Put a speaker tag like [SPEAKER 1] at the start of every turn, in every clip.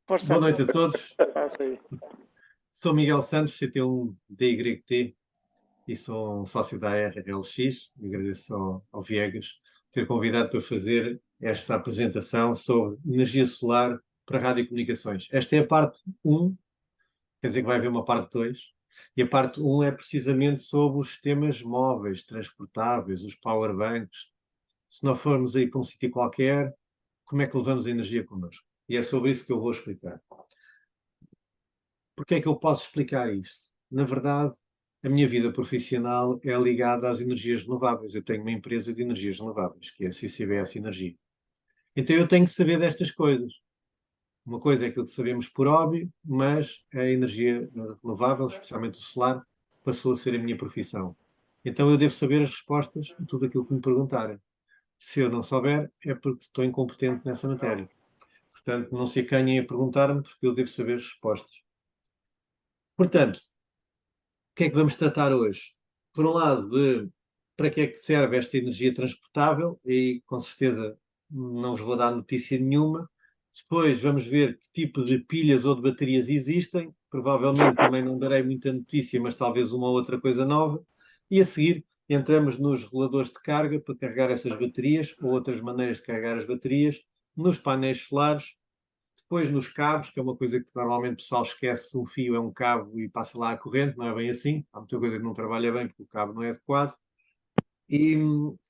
[SPEAKER 1] Força,
[SPEAKER 2] Boa noite a todos.
[SPEAKER 1] passa aí.
[SPEAKER 2] Sou Miguel Santos, CT1 DYT e sou um sócio da RLX. Agradeço ao Viegas ter convidado para fazer esta apresentação sobre energia solar para radiocomunicações. Esta é a parte 1, quer dizer que vai haver uma parte 2. E a parte 1 é precisamente sobre os sistemas móveis, transportáveis, os powerbanks. Se nós formos aí para um sítio qualquer, como é que levamos a energia connosco? E é sobre isso que eu vou explicar. Porque é que eu posso explicar isto? Na verdade, a minha vida profissional é ligada às energias renováveis. Eu tenho uma empresa de energias renováveis, que é a CCBS Energia. Então eu tenho que saber destas coisas. Uma coisa é aquilo que sabemos por óbvio, mas a energia renovável, especialmente o solar, passou a ser a minha profissão. Então eu devo saber as respostas a tudo aquilo que me perguntarem. Se eu não souber, é porque estou incompetente nessa matéria. Portanto, não se acanhem a perguntar-me, porque eu devo saber as respostas. Portanto, o que é que vamos tratar hoje? Por um lado, de para que é que serve esta energia transportável, e com certeza não vos vou dar notícia nenhuma. Depois vamos ver que tipo de pilhas ou de baterias existem. Provavelmente também não darei muita notícia, mas talvez uma ou outra coisa nova. E a seguir entramos nos reguladores de carga para carregar essas baterias ou outras maneiras de carregar as baterias, nos painéis solares, depois nos cabos, que é uma coisa que normalmente o pessoal esquece, um fio é um cabo e passa lá a corrente, não é bem assim. Há muita coisa que não trabalha bem porque o cabo não é adequado. E,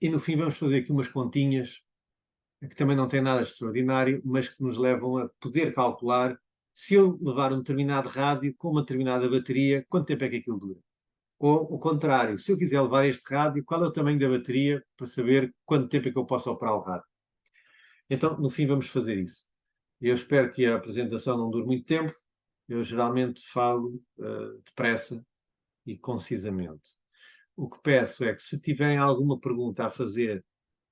[SPEAKER 2] e no fim vamos fazer aqui umas continhas que também não têm nada de extraordinário, mas que nos levam a poder calcular se eu levar um determinado rádio com uma determinada bateria, quanto tempo é que aquilo dura. Ou o contrário, se eu quiser levar este rádio, qual é o tamanho da bateria para saber quanto tempo é que eu posso operar o rádio. Então, no fim, vamos fazer isso. Eu espero que a apresentação não dure muito tempo. Eu geralmente falo depressa e concisamente. O que peço é que, se tiverem alguma pergunta a fazer,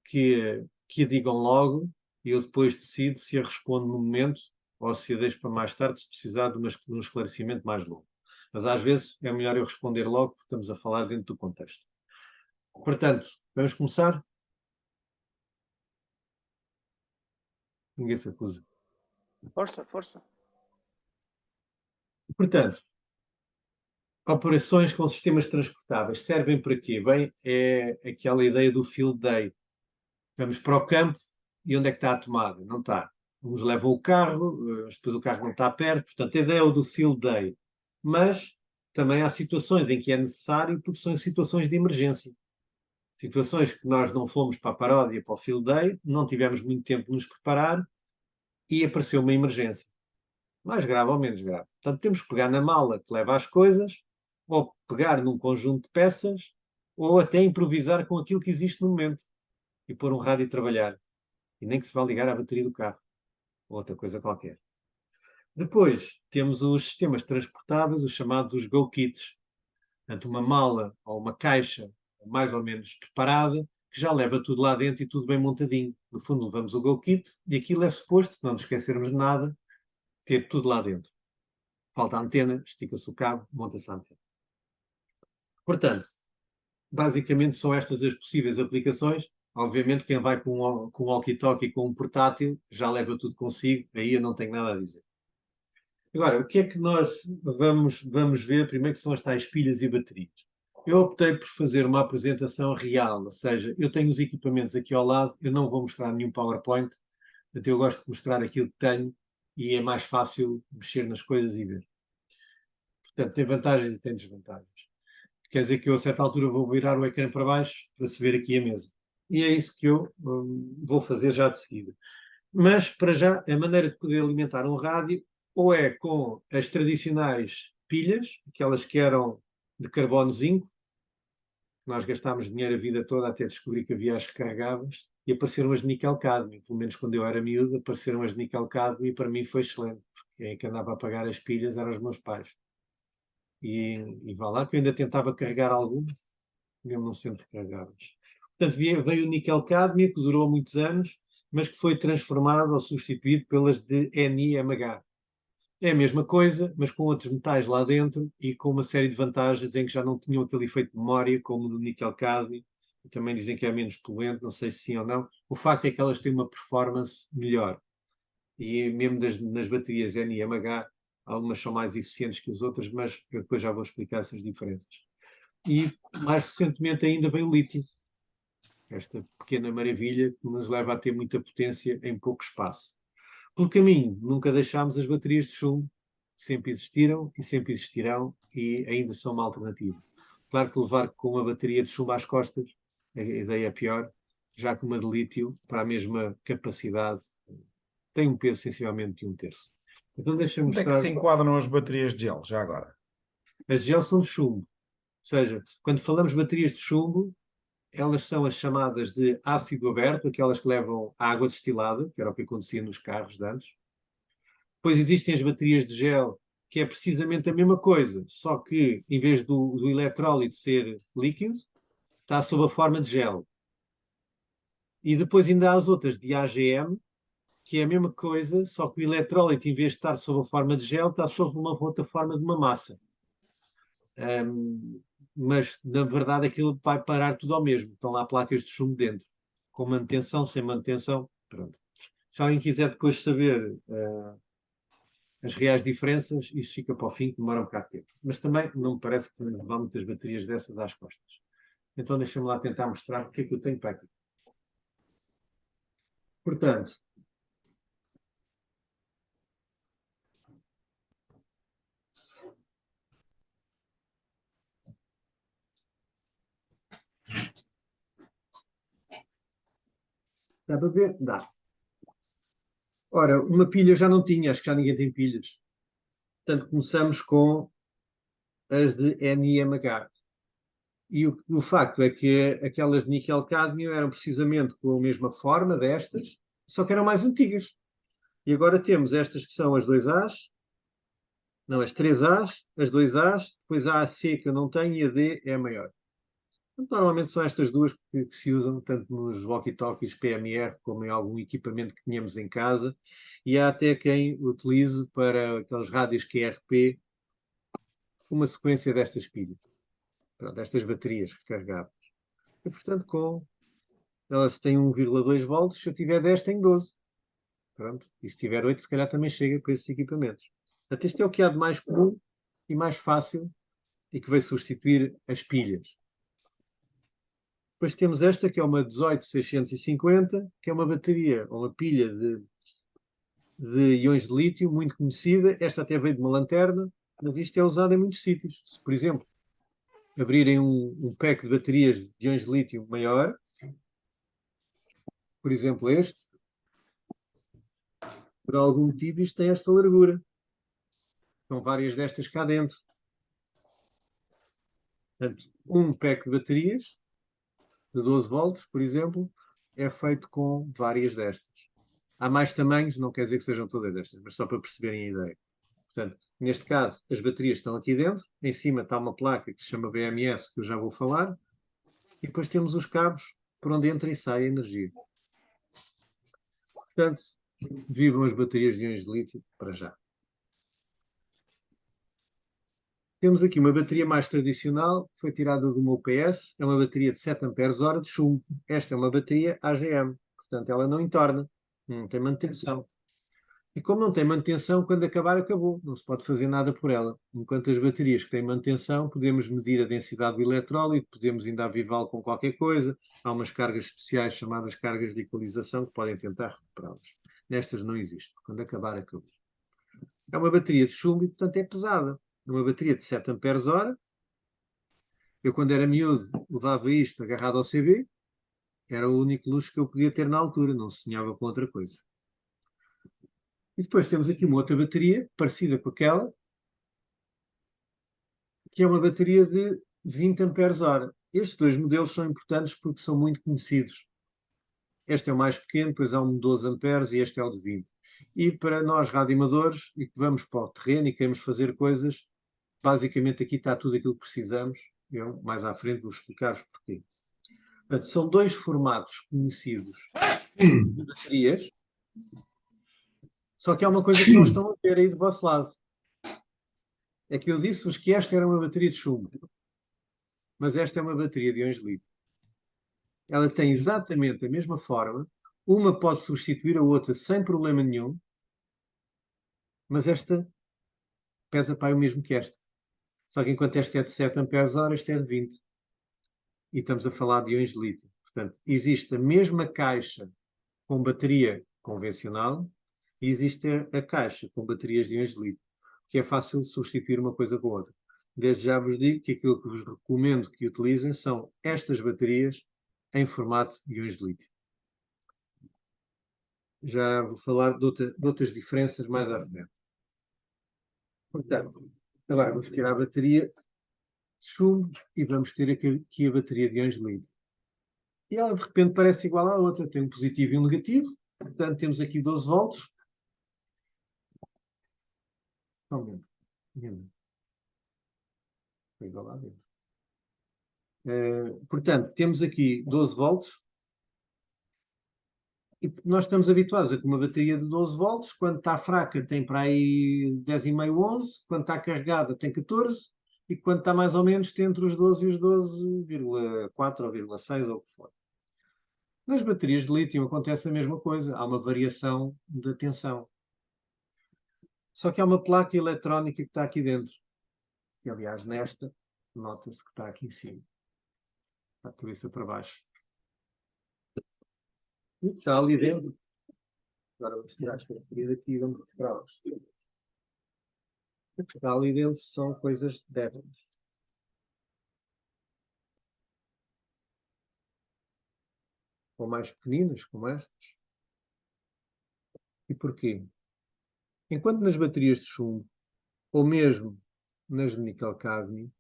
[SPEAKER 2] que a digam logo e eu depois decido se a respondo no momento ou se a deixo para mais tarde, se precisar de um esclarecimento mais longo. Mas às vezes é melhor eu responder logo, porque estamos a falar dentro do contexto. Portanto, vamos começar? Ninguém se acusa.
[SPEAKER 1] Força, força.
[SPEAKER 2] Portanto, operações com sistemas transportáveis servem para quê? Bem, é aquela ideia do field day. Vamos para o campo e onde é que está a tomada? Não está. Uns levam o carro, mas depois o carro não está perto. Portanto, a ideia é o do field day. Mas também há situações em que é necessário, porque são situações de emergência. Situações que nós não fomos para a paródia, para o field day, não tivemos muito tempo de nos preparar e apareceu uma emergência. Mais grave ou menos grave. Portanto, temos que pegar na mala que leva as coisas, ou pegar num conjunto de peças, ou até improvisar com aquilo que existe no momento e pôr um rádio a trabalhar. E nem que se vá ligar à bateria do carro, ou outra coisa qualquer. Depois, temos os sistemas transportáveis, os chamados Go Kits. Portanto, uma mala ou uma caixa mais ou menos preparada, que já leva tudo lá dentro e tudo bem montadinho. No fundo, levamos o Go Kit e aquilo é suposto, se não nos esquecermos de nada, ter tudo lá dentro. Falta a antena, estica-se o cabo, monta-se a antena. Portanto, basicamente são estas as possíveis aplicações. Obviamente, quem vai com um walkie-talkie e com um portátil já leva tudo consigo, aí eu não tenho nada a dizer. Agora, o que é que nós vamos ver? Primeiro, que são as tais pilhas e baterias. Eu optei por fazer uma apresentação real, ou seja, eu tenho os equipamentos aqui ao lado, eu não vou mostrar nenhum PowerPoint, portanto eu gosto de mostrar aquilo que tenho e é mais fácil mexer nas coisas e ver. Portanto, tem vantagens e tem desvantagens. Quer dizer que eu a certa altura vou virar o ecrã para baixo para se ver aqui a mesa. E é isso que eu vou fazer já de seguida. Mas, para já, a maneira de poder alimentar um rádio ou é com as tradicionais pilhas, aquelas que eram de carbono zinco, nós gastámos dinheiro a vida toda até descobrir que havia as recarregáveis, e apareceram as de níquel-cádmio. Pelo menos quando eu era miúdo, apareceram as de níquel-cádmio e para mim foi excelente, porque quem é que andava a pagar as pilhas eram os meus pais. E vá lá que eu ainda tentava carregar algumas, mesmo não sendo recarregáveis. Portanto, veio o níquel-cádmio, que durou muitos anos, mas que foi transformado ou substituído pelas de NiMH. É a mesma coisa, mas com outros metais lá dentro e com uma série de vantagens em que já não tinham aquele efeito de memória, como no níquel-cádmio, e também dizem que é menos poluente, não sei se sim ou não. O facto é que elas têm uma performance melhor. e mesmo nas baterias NiMH, algumas são mais eficientes que as outras, mas eu depois já vou explicar essas diferenças. E mais recentemente ainda veio o lítio, esta pequena maravilha que nos leva a ter muita potência em pouco espaço. Pelo caminho, nunca deixámos as baterias de chumbo, sempre existiram e sempre existirão e ainda são uma alternativa. Claro que levar com uma bateria de chumbo às costas, a ideia é pior, já que uma de lítio, para a mesma capacidade, tem um peso sensivelmente de 1/3. Então deixa-me
[SPEAKER 3] Onde é que
[SPEAKER 2] mostrar.
[SPEAKER 3] se enquadram as baterias de gel, já agora?
[SPEAKER 2] As gel são de chumbo. Ou seja, quando falamos de baterias de chumbo, elas são as chamadas de ácido aberto, aquelas que levam água destilada, que era o que acontecia nos carros de antes. Depois existem as baterias de gel, que é precisamente a mesma coisa, só que em vez do eletrólito ser líquido, está sob a forma de gel. E depois ainda há as outras de AGM, que é a mesma coisa, só que o eletrólito, em vez de estar sob a forma de gel, está sob uma outra forma de uma massa. Mas, na verdade, aquilo vai parar tudo ao mesmo. Estão lá placas de chumbo dentro, com manutenção, sem manutenção. Pronto. Se alguém quiser depois saber as reais diferenças, isso fica para o fim, que demora um bocado de tempo. Mas também não me parece que vão muitas baterias dessas às costas. Então deixa-me lá tentar mostrar o que é que eu tenho para aqui. Portanto, dá para ver? Dá. Ora, uma pilha eu já não tinha, acho que já ninguém tem pilhas. Portanto, começamos com as de NiMH. E o facto é que aquelas de níquel-cádmio eram precisamente com a mesma forma destas, só que eram mais antigas. E agora temos estas que são as 2As, não, as 3As, as 2As, depois a AC que eu não tenho e a D é a maior. Então, normalmente são estas duas que se usam tanto nos walkie-talkies PMR como em algum equipamento que tenhamos em casa, e há até quem utilize para aqueles rádios QRP uma sequência destas pilhas, destas baterias recarregáveis. E, portanto, elas têm 1,2 volts, se eu tiver 10 tenho 12. Pronto. E se tiver 8 se calhar também chega para esses equipamentos. Portanto, isto é o que há de mais comum e mais fácil e que vai substituir as pilhas. Depois temos esta, que é uma 18650, que é uma bateria, ou uma pilha de íons de lítio, muito conhecida. Esta até veio de uma lanterna, mas isto é usado em muitos sítios. Se, por exemplo, abrirem um pack de baterias de íons de lítio maior, por exemplo este, por algum motivo isto tem esta largura. São várias destas cá dentro. Portanto, um pack de baterias de 12 volts, por exemplo, é feito com várias destas. Há mais tamanhos, não quer dizer que sejam todas destas, mas só para perceberem a ideia. Portanto, neste caso, as baterias estão aqui dentro, em cima está uma placa que se chama BMS, que eu já vou falar, e depois temos os cabos por onde entra e sai a energia. Portanto, vivam as baterias de íons de lítio para já. Temos aqui uma bateria mais tradicional, foi tirada do meu UPS, é uma bateria de 7 Ah de chumbo. Esta é uma bateria AGM, portanto ela não entorna, não tem manutenção. E como não tem manutenção, quando acabar, acabou. Não se pode fazer nada por ela. Enquanto as baterias que têm manutenção, podemos medir a densidade do eletrólito, podemos ainda avivá-lo com qualquer coisa. Há umas cargas especiais chamadas cargas de equalização que podem tentar recuperá-las. Nestas não existe. Quando acabar, acabou. É uma bateria de chumbo e, portanto, é pesada. Uma bateria de 7 Ah. Eu, quando era miúdo, levava isto agarrado ao CB. Era o único luxo que eu podia ter na altura. Não sonhava com outra coisa. E depois temos aqui uma outra bateria, parecida com aquela, que é uma bateria de 20 Ah. Estes dois modelos são importantes porque são muito conhecidos. Este é o mais pequeno, depois há um de 12 amperes e este é o de 20. E para nós radioamadores e que vamos para o terreno e queremos fazer coisas, basicamente aqui está tudo aquilo que precisamos. Eu mais à frente vou explicar-vos porquê. Portanto, são dois formatos conhecidos de baterias, só que há uma coisa que não estão a ver aí do vosso lado. É que eu disse-vos que esta era uma bateria de chumbo, mas esta é uma bateria de íons de lítio. Ela tem exatamente a mesma forma, uma pode substituir a outra sem problema nenhum, mas esta pesa para aí o mesmo que esta. Só que enquanto esta é de 7 ampères-hora, esta é de 20. E estamos a falar de íons de lítio. Portanto, existe a mesma caixa com bateria convencional e existe a caixa com baterias de íons de lítio, que é fácil substituir uma coisa com a outra. Desde já vos digo que aquilo que vos recomendo que utilizem são estas baterias em formato de íons de lítio. Já vou falar de outras diferenças mais à frente. Portanto, agora vamos tirar a bateria de chumbo e vamos ter aqui a bateria de íons de lítio. E ela de repente parece igual à outra, tem um positivo e um negativo, portanto temos aqui 12 volts. Foi igual a dentro. Portanto, temos aqui 12 volts. E nós estamos habituados a que uma bateria de 12 volts, quando está fraca, tem para aí 10,5, 11, quando está carregada, tem 14, e quando está mais ou menos, tem entre os 12 e os 12,4 ou 0,6 ou o que for. Nas baterias de lítio acontece a mesma coisa, há uma variação da tensão. Só que há uma placa eletrónica que está aqui dentro. E, aliás, nesta, nota-se que está aqui em cima. Está a cabeça para baixo. E está ali dentro. Agora vamos tirar esta bateria daqui e vamos recuperá-las. O que está ali dentro são coisas débiles. Ou mais pequeninas, como estas. E porquê? Enquanto nas baterias de chumbo, ou mesmo nas de níquel-cádmio,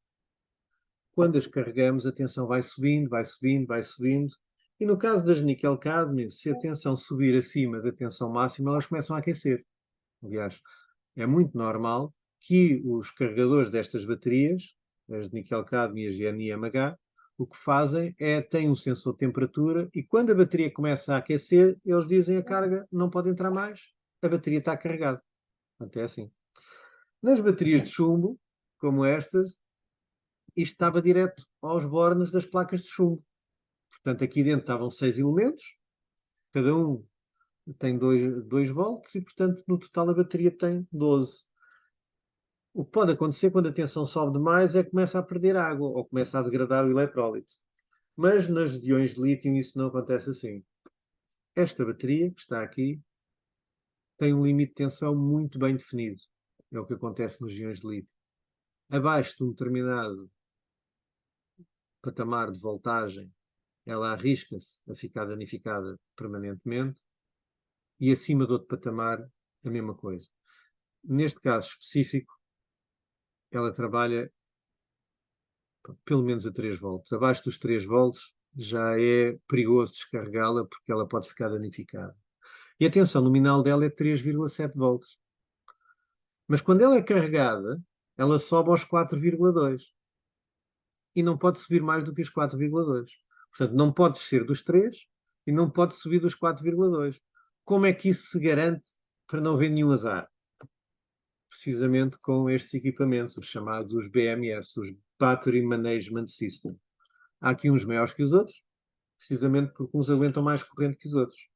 [SPEAKER 2] quando as carregamos, a tensão vai subindo, vai subindo, vai subindo. E no caso das níquel-cádmio, se a tensão subir acima da tensão máxima, elas começam a aquecer. Aliás, é muito normal que os carregadores destas baterias, as de níquel-cádmio e as de NiMH, o que fazem é têm um sensor de temperatura e quando a bateria começa a aquecer, eles dizem a carga não pode entrar mais, a bateria está carregada. Portanto, é assim. Nas baterias de chumbo, como estas, isto estava direto aos bornes das placas de chumbo. Portanto, aqui dentro estavam 6 elementos, cada um tem 2 volts e, portanto, no total a bateria tem 12. O que pode acontecer quando a tensão sobe demais é que começa a perder água ou começa a degradar o eletrólito. Mas nas de íons de lítio isso não acontece assim. Esta bateria, que está aqui, tem um limite de tensão muito bem definido. É o que acontece nos íons de lítio. Abaixo de um determinado patamar de voltagem, ela arrisca-se a ficar danificada permanentemente e acima de outro patamar, a mesma coisa. Neste caso específico, ela trabalha pelo menos a 3 volts. Abaixo dos 3 volts já é perigoso descarregá-la porque ela pode ficar danificada. E a tensão nominal dela é 3,7 volts. Mas quando ela é carregada, ela sobe aos 4,2. E não pode subir mais do que os 4,2. Portanto, não pode descer dos 3 e não pode subir dos 4,2. Como é que isso se garante para não haver nenhum azar? Precisamente com estes equipamentos, os chamados os BMS, os Battery Management System. Há aqui uns maiores que os outros, precisamente porque uns aguentam mais corrente que os outros.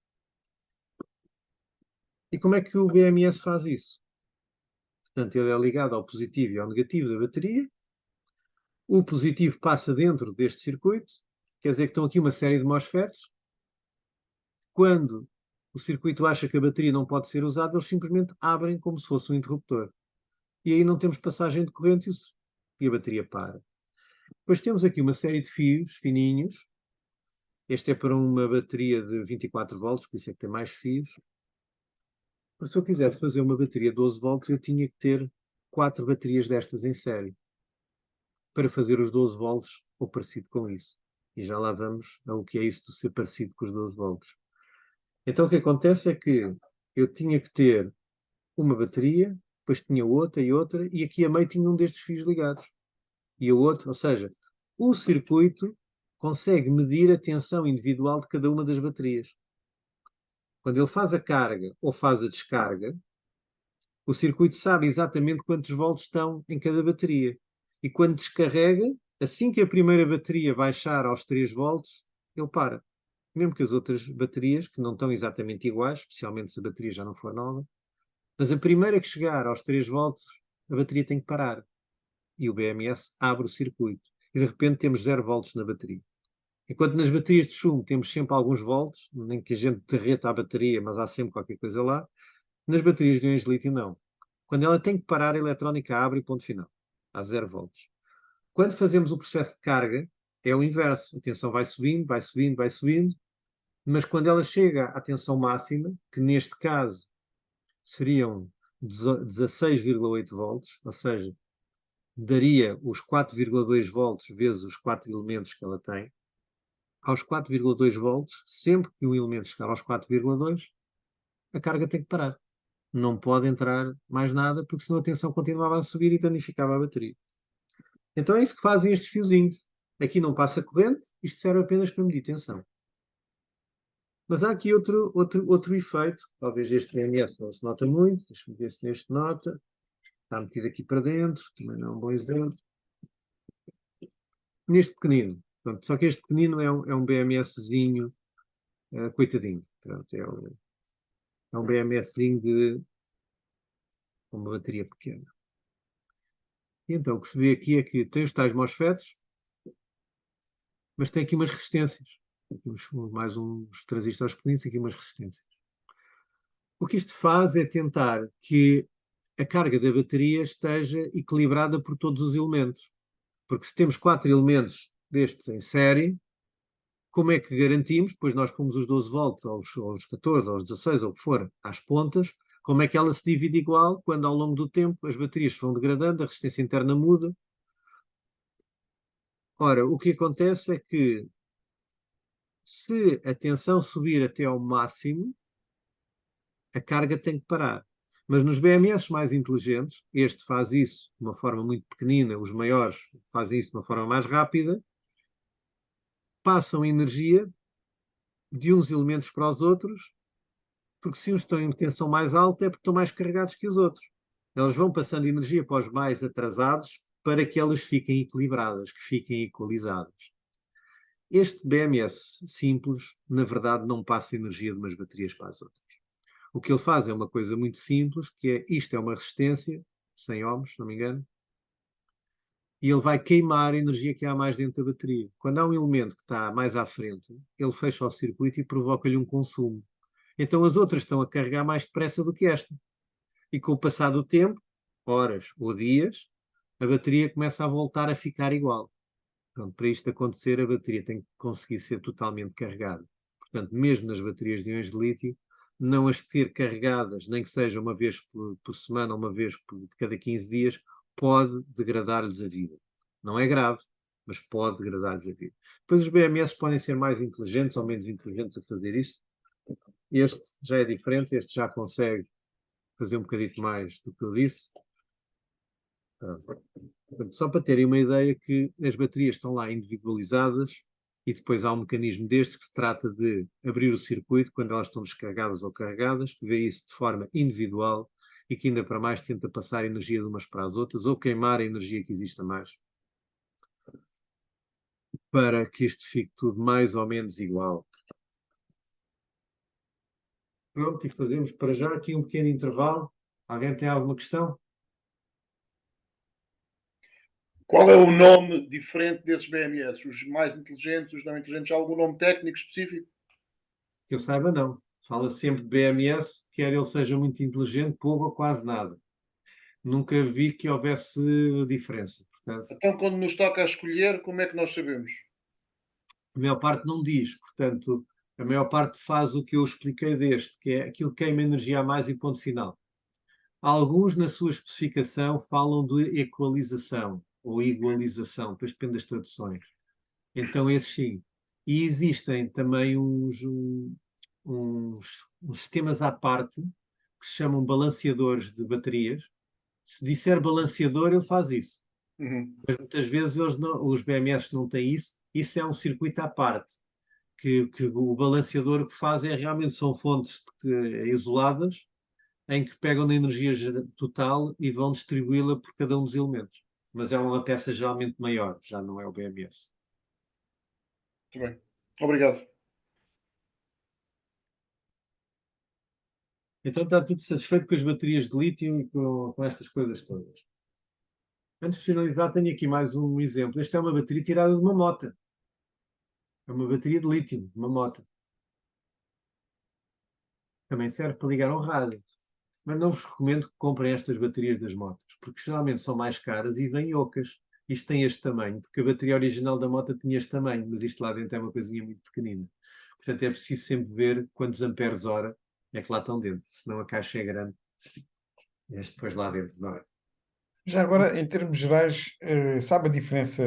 [SPEAKER 2] E como é que o BMS faz isso? Portanto, ele é ligado ao positivo e ao negativo da bateria. O positivo passa dentro deste circuito, quer dizer que estão aqui uma série de MOSFETs. Quando o circuito acha que a bateria não pode ser usada, eles simplesmente abrem como se fosse um interruptor. E aí não temos passagem de corrente e a bateria para. Depois temos aqui uma série de fios fininhos. Este é para uma bateria de 24 volts, por isso é que tem mais fios. Mas se eu quisesse fazer uma bateria de 12 volts, eu tinha que ter 4 baterias destas em série para fazer os 12 volts ou parecido com isso. E já lá vamos ao que é isso de ser parecido com os 12 volts. Então o que acontece é que eu tinha que ter uma bateria, depois tinha outra e aqui a meio tinha um destes fios ligados. E a outra, ou seja, o circuito consegue medir a tensão individual de cada uma das baterias. Quando ele faz a carga ou faz a descarga, o circuito sabe exatamente quantos volts estão em cada bateria. E quando descarrega, assim que a primeira bateria baixar aos 3 volts, ele para. Mesmo que as outras baterias, que não estão exatamente iguais, especialmente se a bateria já não for nova, Mas a primeira que chegar aos 3 volts, a bateria tem que parar. E o BMS abre o circuito. E de repente temos 0 volts na bateria. Enquanto nas baterias de chumbo temos sempre alguns volts, nem que a gente derreta a bateria, mas há sempre qualquer coisa lá, nas baterias de íons de lítio não. Quando ela tem que parar, a eletrónica abre e ponto final. Há 0 volts. Quando fazemos o processo de carga, é o inverso. A tensão vai subindo, vai subindo, vai subindo, mas quando ela chega à tensão máxima, que neste caso seriam 16,8 volts, ou seja, daria os 4,2 volts vezes os 4 elementos que ela tem, aos 4,2 volts, sempre que um elemento chegar aos 4,2, a carga tem que parar. Não pode entrar mais nada, porque senão a tensão continuava a subir e danificava a bateria. Então é isso que fazem estes fiozinhos. Aqui não passa corrente, isto serve apenas para medir tensão. Mas há aqui outro efeito, talvez este BMS não se nota muito, deixa-me ver se neste nota, está metido aqui para dentro, também não é um bom exemplo. Neste pequenino, pronto, só que este pequenino é um BMSzinho, coitadinho, pronto, é um BMSzinho com uma bateria pequena. E então o que se vê aqui é que tem os tais MOSFETs, mas tem aqui umas resistências. Mais uns transistores pequeninos, aqui umas resistências. O que isto faz é tentar que a carga da bateria esteja equilibrada por todos os elementos. Porque se temos 4 elementos destes em série, como é que garantimos, pois nós pomos os 12 volts aos 14, aos 16, ou o que for, às pontas, como é que ela se divide igual quando ao longo do tempo as baterias vão degradando, a resistência interna muda. Ora, o que acontece é que se a tensão subir até ao máximo, a carga tem que parar. Mas nos BMS mais inteligentes, este faz isso de uma forma muito pequenina, os maiores fazem isso de uma forma mais rápida, passam energia de uns elementos para os outros, porque se uns estão em tensão mais alta é porque estão mais carregados que os outros. Eles vão passando energia para os mais atrasados para que elas fiquem equilibradas, que fiquem equalizadas. Este BMS simples, na verdade, não passa energia de umas baterias para as outras. O que ele faz é uma coisa muito simples, que é, isto é uma resistência, 100 ohms, se não me engano, e ele vai queimar a energia que há mais dentro da bateria. Quando há um elemento que está mais à frente, ele fecha o circuito e provoca-lhe um consumo. Então as outras estão a carregar mais depressa do que esta. E com o passar do tempo, horas ou dias, a bateria começa a voltar a ficar igual. Pronto, para isto acontecer, a bateria tem que conseguir ser totalmente carregada. Portanto, mesmo nas baterias de íons de lítio, não as ter carregadas, nem que seja uma vez por semana ou uma vez de cada 15 dias, pode degradar-lhes a vida. Não é grave, mas pode degradar-lhes a vida. Depois os BMS podem ser mais inteligentes ou menos inteligentes a fazer isto. Este já é diferente, este já consegue fazer um bocadinho mais do que eu disse. Só para terem uma ideia que as baterias estão lá individualizadas e depois há um mecanismo deste que se trata de abrir o circuito quando elas estão descarregadas ou carregadas, que vê isso de forma individual e que ainda para mais tenta passar a energia de umas para as outras ou queimar a energia que existe a mais para que isto fique tudo mais ou menos igual. Pronto, e fazemos para já aqui um pequeno intervalo. Alguém tem alguma questão?
[SPEAKER 1] Qual é o nome diferente desses BMS? Os mais inteligentes, os não inteligentes? Há algum nome técnico específico?
[SPEAKER 2] Que eu saiba, não. Fala sempre de BMS, quer ele seja muito inteligente, pouco ou quase nada. Nunca vi que houvesse diferença. Portanto,
[SPEAKER 1] Então, quando nos toca a escolher, como é que nós sabemos?
[SPEAKER 2] a maior parte não diz. Portanto, a maior parte faz o que eu expliquei deste, que é aquilo que queima energia a mais e ponto final. Alguns, na sua especificação, falam de equalização ou igualização, depois depende das traduções. Então, esses sim. E existem também uns sistemas à parte que se chamam balanceadores de baterias. Se disser balanceador, ele faz isso.
[SPEAKER 1] Uhum.
[SPEAKER 2] Mas muitas vezes os BMS não têm isso. Isso é um circuito à parte. Que o balanceador que faz é realmente são fontes isoladas em que pegam na energia total e vão distribuí-la por cada um dos elementos. Mas é uma peça geralmente maior, já não é o BMS.
[SPEAKER 1] Muito bem. Obrigado.
[SPEAKER 2] Então está tudo satisfeito com as baterias de lítio e com estas coisas todas. Antes de finalizar, tenho aqui mais um exemplo. Esta é uma bateria tirada de uma moto. É uma bateria de lítio, de uma moto. Também serve para ligar ao rádio. Mas não vos recomendo que comprem estas baterias das motos, porque geralmente são mais caras e vêm ocas. Isto tem este tamanho, porque a bateria original da moto tinha este tamanho, mas isto lá dentro é uma coisinha muito pequenina. Portanto, é preciso sempre ver quantos amperes hora é que lá estão dentro, senão a caixa é grande. E este depois lá dentro não é.
[SPEAKER 3] Já agora, em termos gerais, sabe a diferença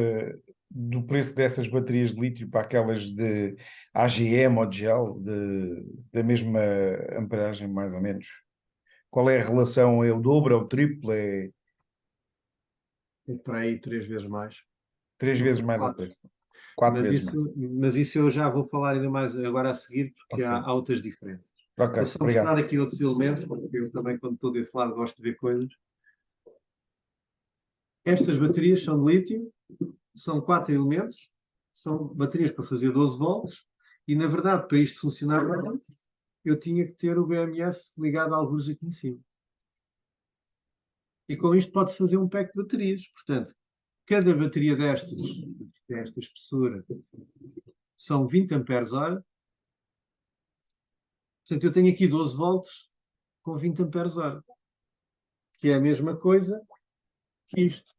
[SPEAKER 3] do preço dessas baterias de lítio para aquelas de AGM ou de gel, da mesma amperagem, mais ou menos? Qual é a relação? É o dobro, é o triplo, é
[SPEAKER 2] É para aí 3 vezes mais,
[SPEAKER 3] três
[SPEAKER 2] se não
[SPEAKER 3] vezes
[SPEAKER 2] for
[SPEAKER 3] mais o
[SPEAKER 2] 4.
[SPEAKER 3] preço? Quatro
[SPEAKER 2] Mas
[SPEAKER 3] vezes mais.
[SPEAKER 2] isso eu já vou falar ainda mais agora a seguir, porque
[SPEAKER 3] Ok,
[SPEAKER 2] há outras diferenças.
[SPEAKER 3] ok,
[SPEAKER 2] Vou só
[SPEAKER 3] obrigado.
[SPEAKER 2] mostrar aqui outros elementos, porque eu também, quando estou desse lado, gosto de ver coisas. Estas baterias são de lítio, são 4 elementos, são baterias para fazer 12 volts, e na verdade, para isto funcionar bem, eu tinha que ter o BMS ligado a alguns aqui em cima. E com isto pode-se fazer um pack de baterias. Portanto, cada bateria desta espessura, são 20 amperes hora. Portanto, eu tenho aqui 12 volts com 20 amperes hora, que é a mesma coisa que isto.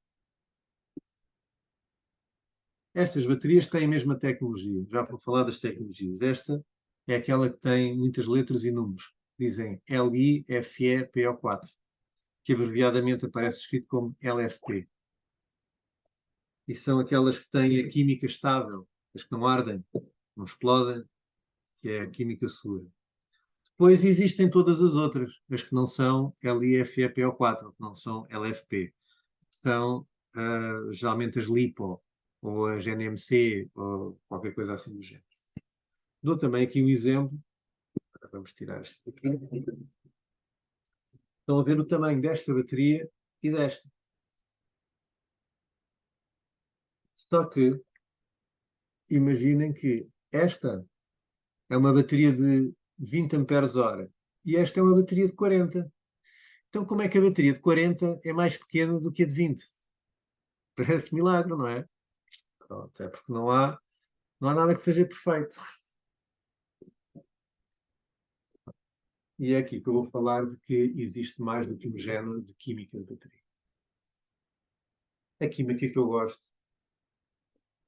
[SPEAKER 2] Estas baterias têm a mesma tecnologia. Já vou falar das tecnologias. Esta é aquela que tem muitas letras e números. Dizem LiFePO4, que abreviadamente aparece escrito como LFP. E são aquelas que têm a química estável, as que não ardem, não explodem, que é a química segura. Depois existem todas as outras, as que não são LiFePO4, que não são LFP, que são geralmente as LiPo, ou as NMC, ou qualquer coisa assim do género. Dou também aqui um exemplo. Vamos tirar isto aqui. Estão a ver o tamanho desta bateria e desta. Só que imaginem que esta é uma bateria de 20 amperes hora e esta é uma bateria de 40. Então como é que a bateria de 40 é mais pequena do que a de 20? Parece milagre, não é? Pronto, é porque não há nada que seja perfeito. E é aqui que eu vou falar de que existe mais do que um género de química de bateria. A química que eu gosto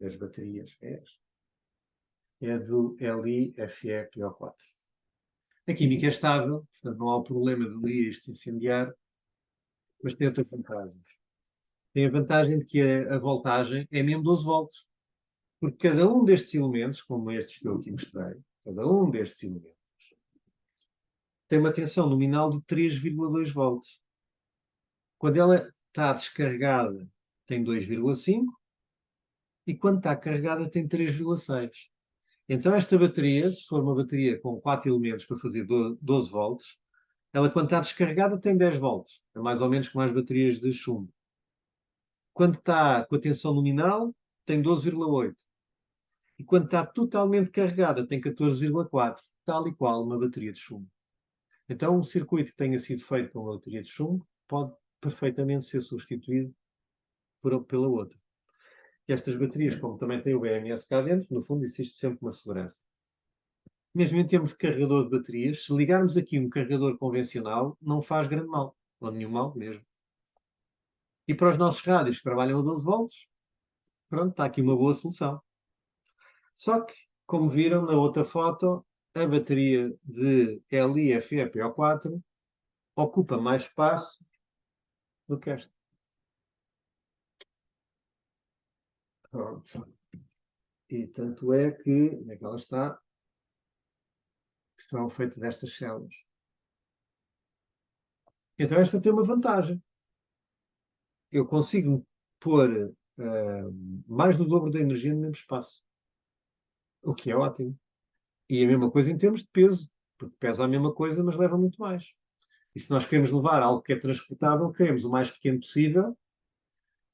[SPEAKER 2] das baterias é esta. É do LiFePO4. A química é estável, portanto não há o problema de um dia isto se incendiar, mas tem outras vantagens. Tem a vantagem de que a voltagem é mesmo 12 volts, porque cada um destes elementos, como estes que eu aqui mostrei, cada um destes elementos, tem uma tensão nominal de 3,2 volts. Quando ela está descarregada, tem 2,5 e quando está carregada, tem 3,6. Então, esta bateria, se for uma bateria com 4 elementos para fazer 12 volts, ela, quando está descarregada, tem 10 volts. É mais ou menos como as baterias de chumbo. Quando está com a tensão nominal, tem 12,8. E quando está totalmente carregada, tem 14,4. Tal e qual uma bateria de chumbo. Então, um circuito que tenha sido feito com uma bateria de chumbo pode perfeitamente ser substituído pela outra. E estas baterias, como também têm o BMS cá dentro, no fundo existe sempre uma segurança. Mesmo em termos de carregador de baterias, se ligarmos aqui um carregador convencional, não faz grande mal, ou nenhum mal mesmo. E para os nossos rádios que trabalham a 12 volts, pronto, está aqui uma boa solução. Só que, como viram na outra foto, a bateria de LiFePO4 ocupa mais espaço do que esta. Pronto. E tanto é que, onde é que ela está? Estão feitas destas células. Então esta tem uma vantagem. Eu consigo pôr mais do dobro da energia no mesmo espaço. O que é ótimo. E a mesma coisa em termos de peso. Porque pesa a mesma coisa, mas leva muito mais. E se nós queremos levar algo que é transportável, queremos o mais pequeno possível,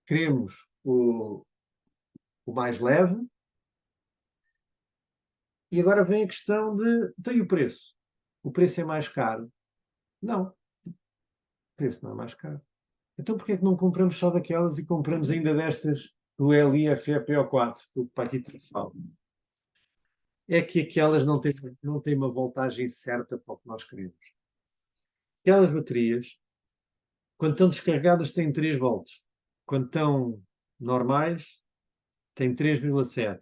[SPEAKER 2] queremos o mais leve. E agora vem a questão de... Tem o preço. O preço é mais caro. Não, o preço não é mais caro. Então porquê é que não compramos só daquelas e compramos ainda destas do LiFePO4, do Paquitrafal? É que aquelas não têm uma voltagem certa para o que nós queremos. Aquelas baterias, quando estão descarregadas, têm 3 volts. Quando estão normais, têm 3,7.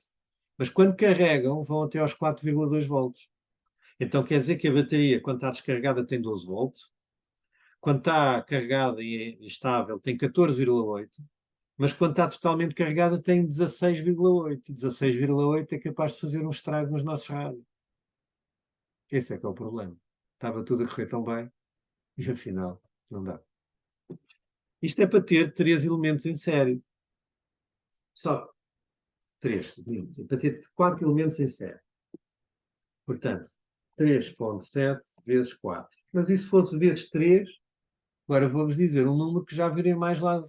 [SPEAKER 2] Mas quando carregam, vão até aos 4,2 volts. Então quer dizer que a bateria, quando está descarregada, tem 12 volts. Quando está carregada e estável, tem 14,8. Mas quando está totalmente carregada, tem 16,8. E 16,8 é capaz de fazer um estrago nos nossos rádios. Esse é que é o problema. Estava tudo a correr tão bem e afinal não dá. Isto é para ter 3 elementos em série. Só 3 elementos. É para ter 4 elementos em série. Portanto, 3,7 vezes 4. Mas e se fosse vezes 3? Agora vou-vos dizer um número que já virei mais lá.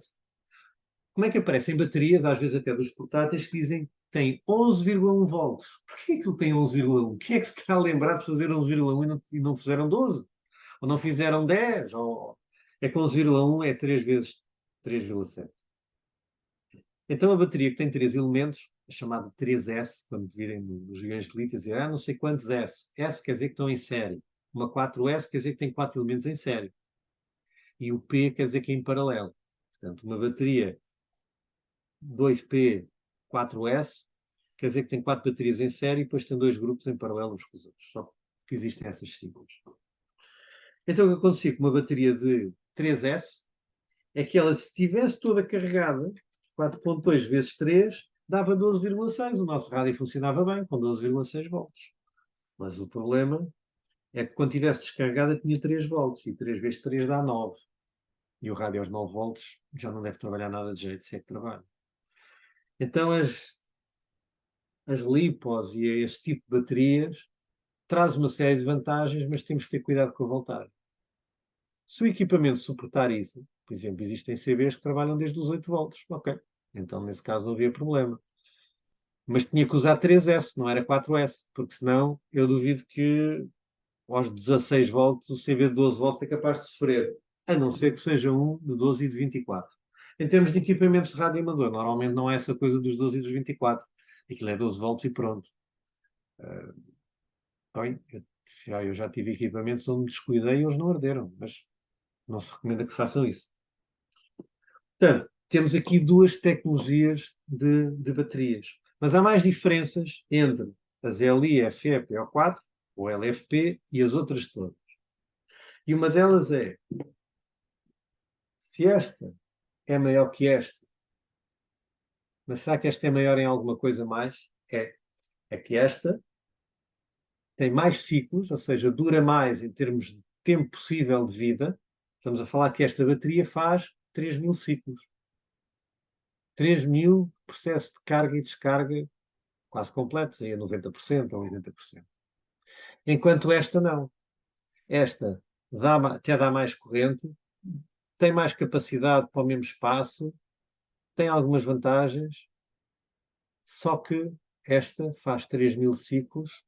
[SPEAKER 2] Como é que aparecem baterias, às vezes até dos portáteis, que dizem que tem 11,1 volts? Porquê que aquilo tem 11,1? Quem é que se terá lembrado de fazer 11,1 e não fizeram 12? Ou não fizeram 10? Ou... É que 11,1 é 3 vezes 3,7. Então a bateria que tem 3 elementos, é chamada 3S, quando virem nos guiões de lítio, dizem, não sei quantos S. S quer dizer que estão em série. Uma 4S quer dizer que tem 4 elementos em série. E o P quer dizer que é em paralelo. Portanto, uma bateria 2P 4S quer dizer que tem 4 baterias em série e depois tem 2 grupos em paralelo uns com os outros. Só que existem essas siglas. Então o que acontecia com uma bateria de 3S é que ela, se estivesse toda carregada, 4,2 vezes 3 dava 12,6. O nosso rádio funcionava bem com 12,6 volts. Mas o problema é que quando estivesse descarregada tinha 3 volts e 3 vezes 3 dá 9. E o rádio aos 9 volts já não deve trabalhar nada de jeito, se é que trabalha. Então as LiPos e esse tipo de baterias traz uma série de vantagens, mas temos que ter cuidado com a voltagem. Se o equipamento suportar isso, por exemplo, existem CBs que trabalham desde os 8 volts, ok. Então, nesse caso, não havia problema. Mas tinha que usar 3S, não era 4S, porque senão eu duvido que aos 16 volts o CB de 12 volts é capaz de sofrer, a não ser que seja um de 12 e de 24. Em termos de equipamentos de rádio amador, normalmente não é essa coisa dos 12 e dos 24. Aquilo é 12 volts e pronto. Bem, eu já tive equipamentos onde me descuidei e eles não arderam, mas não se recomenda que façam isso. Portanto, temos aqui 2 tecnologias de baterias. Mas há mais diferenças entre as LiFePO4, ou LFP, e as outras todas. E uma delas é, se esta é maior que esta, mas será que esta é maior em alguma coisa mais? É que esta tem mais ciclos, ou seja, dura mais em termos de tempo possível de vida. Estamos a falar que esta bateria faz 3.000 ciclos. 3.000 processos de carga e descarga quase completos, aí a 90% ou 80%. Enquanto esta não. Esta até dá mais corrente, tem mais capacidade para o mesmo espaço, tem algumas vantagens, só que esta faz 3.000 ciclos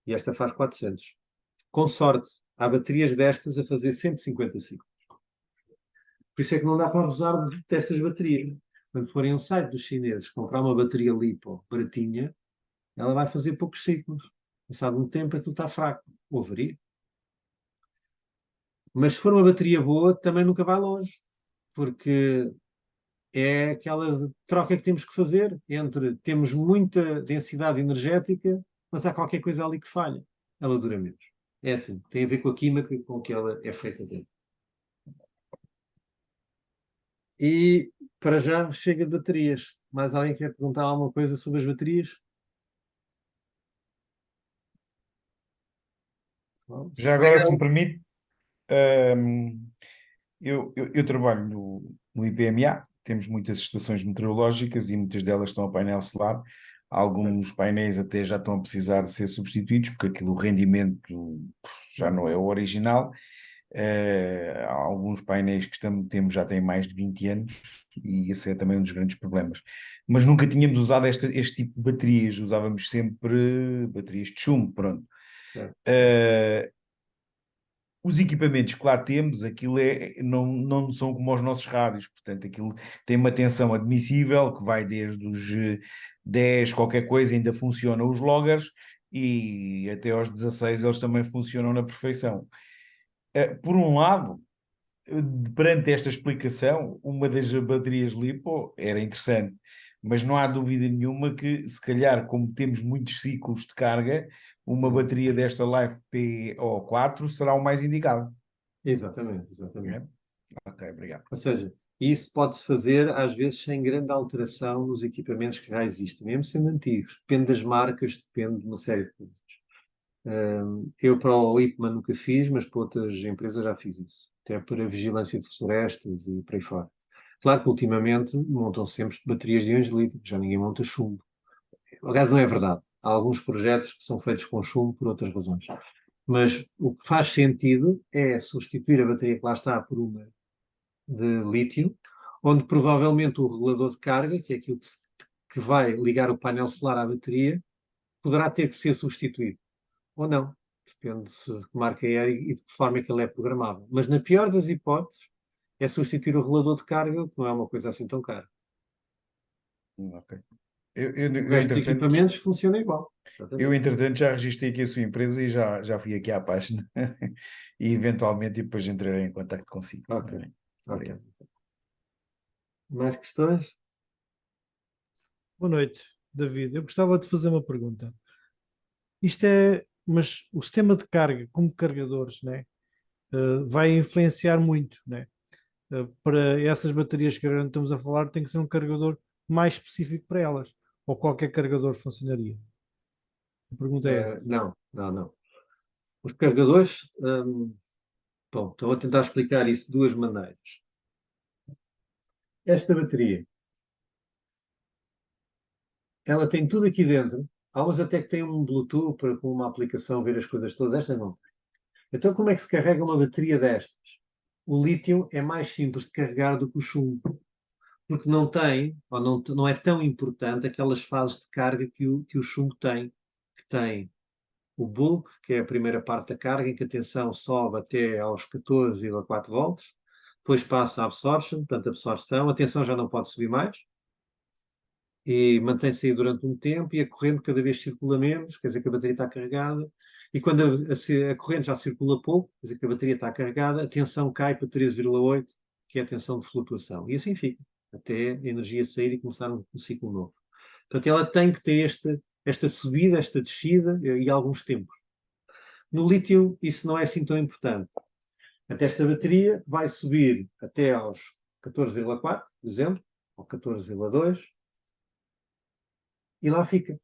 [SPEAKER 2] e esta faz 400. Com sorte, há baterias destas a fazer 150 ciclos. Por isso é que não dá para abusar destas baterias. Quando forem a um site dos chineses comprar uma bateria LiPo baratinha, ela vai fazer poucos ciclos. Passado um tempo aquilo está fraco. Ou avaria. Mas se for uma bateria boa, também nunca vai longe. Porque é aquela troca que temos que fazer entre temos muita densidade energética, mas há qualquer coisa ali que falha. Ela dura menos. É assim, tem a ver com a química com que ela é feita dentro. E para já chega de baterias. Mais alguém quer perguntar alguma coisa sobre as baterias?
[SPEAKER 3] Já agora, se me permite, hum, eu trabalho no IPMA, temos muitas estações meteorológicas e muitas delas estão a painel solar. Alguns painéis até já estão a precisar de ser substituídos, porque aquilo, o rendimento já não é o original. Há alguns painéis que temos já têm mais de 20 anos e esse é também um dos grandes problemas. Mas nunca tínhamos usado este tipo de baterias, usávamos sempre baterias de chumbo, pronto.
[SPEAKER 2] É.
[SPEAKER 3] os equipamentos que lá temos, aquilo não são como os nossos rádios, portanto, aquilo tem uma tensão admissível que vai desde os 10, qualquer coisa, ainda funcionam os loggers, e até aos 16 eles também funcionam na perfeição. Por um lado, perante esta explicação, uma das baterias LiPo era interessante, mas não há dúvida nenhuma que, se calhar, como temos muitos ciclos de carga, uma bateria desta LiFePO4 será o mais indicado.
[SPEAKER 2] Exatamente, exatamente.
[SPEAKER 3] É? Ok, obrigado.
[SPEAKER 2] Ou seja, isso pode-se fazer às vezes sem grande alteração nos equipamentos que já existem, mesmo sendo antigos. Depende das marcas, depende de uma série de coisas. Eu para o Ipman nunca fiz, mas para outras empresas já fiz isso. Até para vigilância de florestas e por aí fora. Claro que ultimamente montam sempre baterias de íons de lítio, já ninguém monta chumbo. Aliás, não é verdade. Há alguns projetos que são feitos com chumbo por outras razões. Mas o que faz sentido é substituir a bateria que lá está por uma de lítio, onde provavelmente o regulador de carga, que é aquilo que vai ligar o painel solar à bateria, poderá ter que ser substituído. Ou não. Depende de que marca é e de que forma é que ele é programável. Mas na pior das hipóteses, é substituir o regulador de carga, que não é uma coisa assim tão cara.
[SPEAKER 3] Ok. Eu,
[SPEAKER 2] O
[SPEAKER 3] eu,
[SPEAKER 2] resto dos
[SPEAKER 3] entretanto,
[SPEAKER 2] equipamentos funciona igual.
[SPEAKER 3] eu,
[SPEAKER 2] Exatamente.
[SPEAKER 3] entretanto, já registrei aqui a sua empresa e já fui aqui à página e eventualmente depois entrarei em contato consigo.
[SPEAKER 2] Ok,
[SPEAKER 3] Tá bem?
[SPEAKER 2] ok.
[SPEAKER 3] Obrigado.
[SPEAKER 2] Mais questões?
[SPEAKER 4] Boa noite, David. Eu gostava de fazer uma pergunta. Isto é, mas o sistema de carga, como carregadores, né, vai influenciar muito, né? Para essas baterias que agora estamos a falar, tem que ser um carregador mais específico para elas. Ou qualquer carregador funcionaria. A pergunta é essa.
[SPEAKER 2] Não, não, não. Os carregadores, bom, estou a tentar explicar isso de duas maneiras. Esta bateria, ela tem tudo aqui dentro. Há umas até que têm um Bluetooth para com uma aplicação ver as coisas todas. Esta não. Então, como é que se carrega uma bateria destas? O lítio é mais simples de carregar do que o chumbo, porque não tem, ou não é tão importante aquelas fases de carga que o chumbo tem, que tem o bulk, que é a primeira parte da carga, em que a tensão sobe até aos 14,4 volts, depois passa a absorption, portanto, a absorção, a tensão já não pode subir mais, e mantém-se aí durante um tempo, e a corrente cada vez circula menos, quer dizer que a bateria está carregada, e quando a corrente já circula pouco, quer dizer que a bateria está carregada, a tensão cai para 13,8, que é a tensão de flutuação, e assim fica, até a energia sair e começar um ciclo novo. Portanto, ela tem que ter esta subida, esta descida e alguns tempos. No lítio, isso não é assim tão importante. Até esta bateria vai subir até aos 14,4, por exemplo, ou 14,2, e lá fica.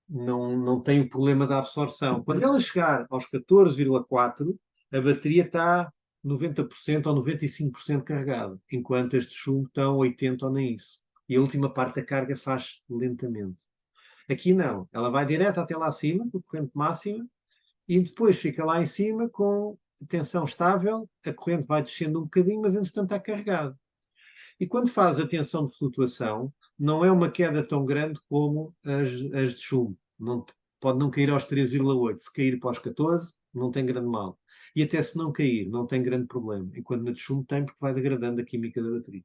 [SPEAKER 2] Não tem o problema da absorção. Quando ela chegar aos 14,4, a bateria está 90% ou 95% carregada, enquanto as de chumbo estão 80% ou nem isso. E a última parte da carga faz lentamente. Aqui não, ela vai direto até lá acima, com a corrente máxima, e depois fica lá em cima com tensão estável, a corrente vai descendo um bocadinho, mas entretanto está carregado. E quando faz a tensão de flutuação, não é uma queda tão grande como as de chumbo. Não, pode não cair aos 3,8. Se cair para os 14, não tem grande mal. E até se não cair, não tem grande problema. Enquanto na de chumbo tem, porque vai degradando a química da bateria.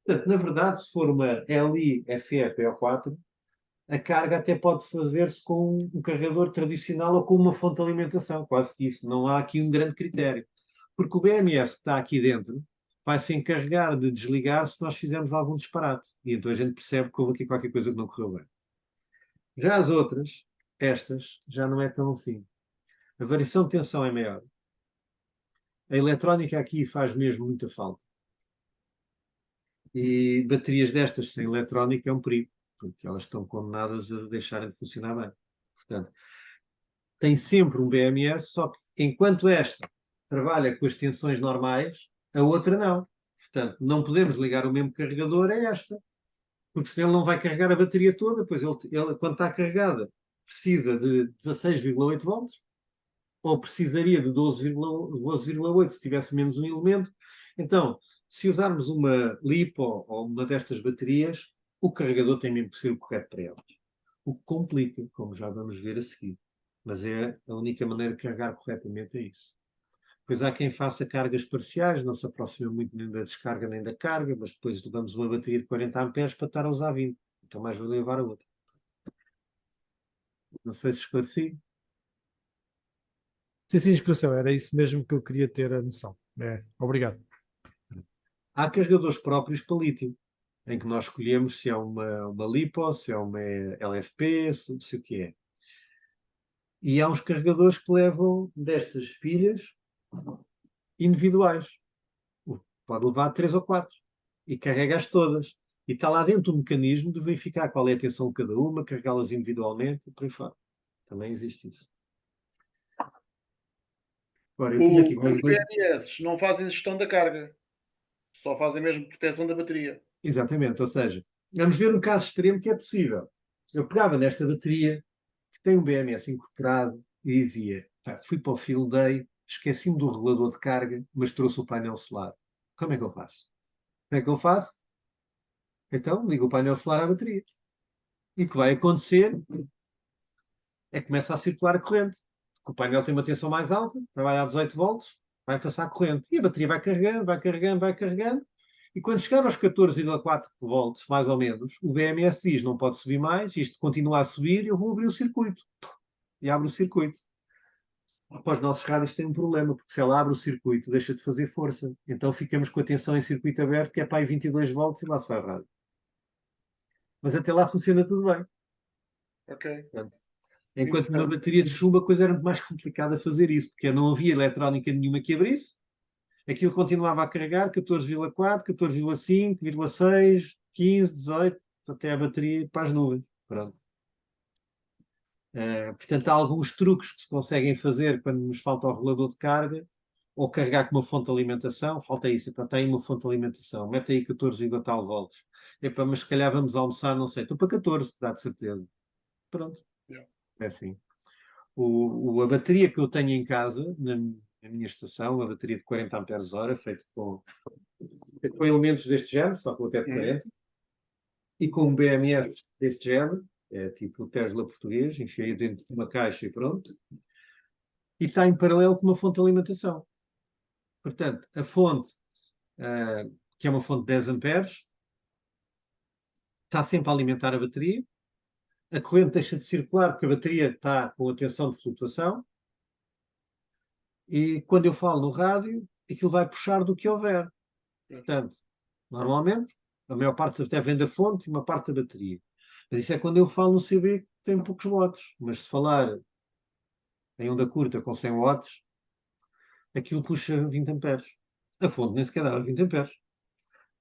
[SPEAKER 2] Portanto, na verdade, se for uma LiFePO4, a carga até pode fazer-se com um carregador tradicional ou com uma fonte de alimentação, quase que isso. Não há aqui um grande critério. Porque o BMS que está aqui dentro vai se encarregar de desligar se nós fizermos algum disparate. E então a gente percebe que houve aqui qualquer coisa que não correu bem. Já as outras, estas, já não é tão assim. A variação de tensão é maior. A eletrónica aqui faz mesmo muita falta. E baterias destas sem eletrónica é um perigo, porque elas estão condenadas a deixarem de funcionar bem. Portanto, tem sempre um BMS, só que enquanto esta trabalha com as tensões normais, a outra não. Portanto, não podemos ligar o mesmo carregador a esta, porque senão ele não vai carregar a bateria toda, pois ele quando está carregada, precisa de 16,8 volts, ou precisaria de 12,8 se tivesse menos um elemento. Então, se usarmos uma LiPo ou uma destas baterias, o carregador tem mesmo que ser o correto para elas. O que complica, como já vamos ver a seguir. Mas é a única maneira de carregar corretamente é isso. Depois há quem faça cargas parciais, não se aproxima muito nem da descarga nem da carga, mas depois levamos uma bateria de 40 amperes para estar a usar 20. Então mais vale levar a outra. Não sei se esclareci.
[SPEAKER 4] Sim, sim, inscrição, era isso mesmo que eu queria ter a noção. Obrigado.
[SPEAKER 2] Há carregadores próprios para lítio, em que nós escolhemos se é uma LiPo, se é uma LFP, se o que é. E há uns carregadores que levam destas pilhas individuais. Pode levar 3 ou 4 e carrega-as todas. E está lá dentro o mecanismo de verificar qual é a tensão de cada uma, carregá-las individualmente e por aí fora. Também existe isso. Agora, eu tinha aqui
[SPEAKER 1] Os
[SPEAKER 2] qualquer coisa.
[SPEAKER 1] BMS não fazem gestão da carga, só fazem mesmo proteção da bateria.
[SPEAKER 2] Exatamente, ou seja, vamos ver um caso extremo que é possível. Eu pegava nesta bateria, que tem um BMS incorporado, e dizia: "Pá, fui para o field day, esqueci-me do regulador de carga, mas trouxe o painel solar. Como é que eu faço? Como é que eu faço? Então, ligo o painel solar à bateria. E o que vai acontecer é que começa a circular a corrente. Porque o painel tem uma tensão mais alta, trabalha a 18 volts, vai passar a corrente. E a bateria vai carregando, vai carregando, vai carregando. E quando chegar aos 14,4 volts, mais ou menos, o BMS diz: não pode subir mais, isto continua a subir, eu vou abrir o circuito. E abre o circuito. Para os nossos rádios tem um problema, porque se ela abre o circuito, deixa de fazer força. Então ficamos com a tensão em circuito aberto, que é para aí 22 volts, e lá se vai o rádio. Mas até lá funciona tudo bem.
[SPEAKER 1] Ok.
[SPEAKER 2] Portanto, enquanto numa
[SPEAKER 1] Interessante.
[SPEAKER 2] bateria de chumbo a coisa era muito mais complicada fazer isso, porque não havia eletrónica nenhuma que abrisse, aquilo continuava a carregar 14,4, 14,5, 6, 15, 18, até a bateria ir para as nuvens. Pronto. Portanto, há alguns truques que se conseguem fazer quando nos falta o regulador de carga, ou carregar com uma fonte de alimentação. Falta isso, para tem uma fonte de alimentação, mete aí 14 e tal volts. Epá, mas se calhar vamos almoçar, não sei, estou para 14, dá de certeza. Pronto,
[SPEAKER 1] Yeah.
[SPEAKER 2] é assim. A bateria que eu tenho em casa, na minha estação, uma bateria de 40 amperes-hora, feita com elementos deste género, só com o teto 40, e com um BMS deste género, é tipo o Tesla português, enfiei dentro de uma caixa e pronto, e está em paralelo com uma fonte de alimentação. Portanto, a fonte, que é uma fonte de 10 amperes, está sempre a alimentar a bateria, a corrente deixa de circular porque a bateria está com a tensão de flutuação, e quando eu falo no rádio, aquilo vai puxar do que houver. Portanto, normalmente, a maior parte até vem da fonte e uma parte da bateria. Mas isso é quando eu falo no CB que tem poucos watts. Mas se falar em onda curta com 100 watts, aquilo puxa 20 amperes. A fonte nem sequer dá 20 amperes.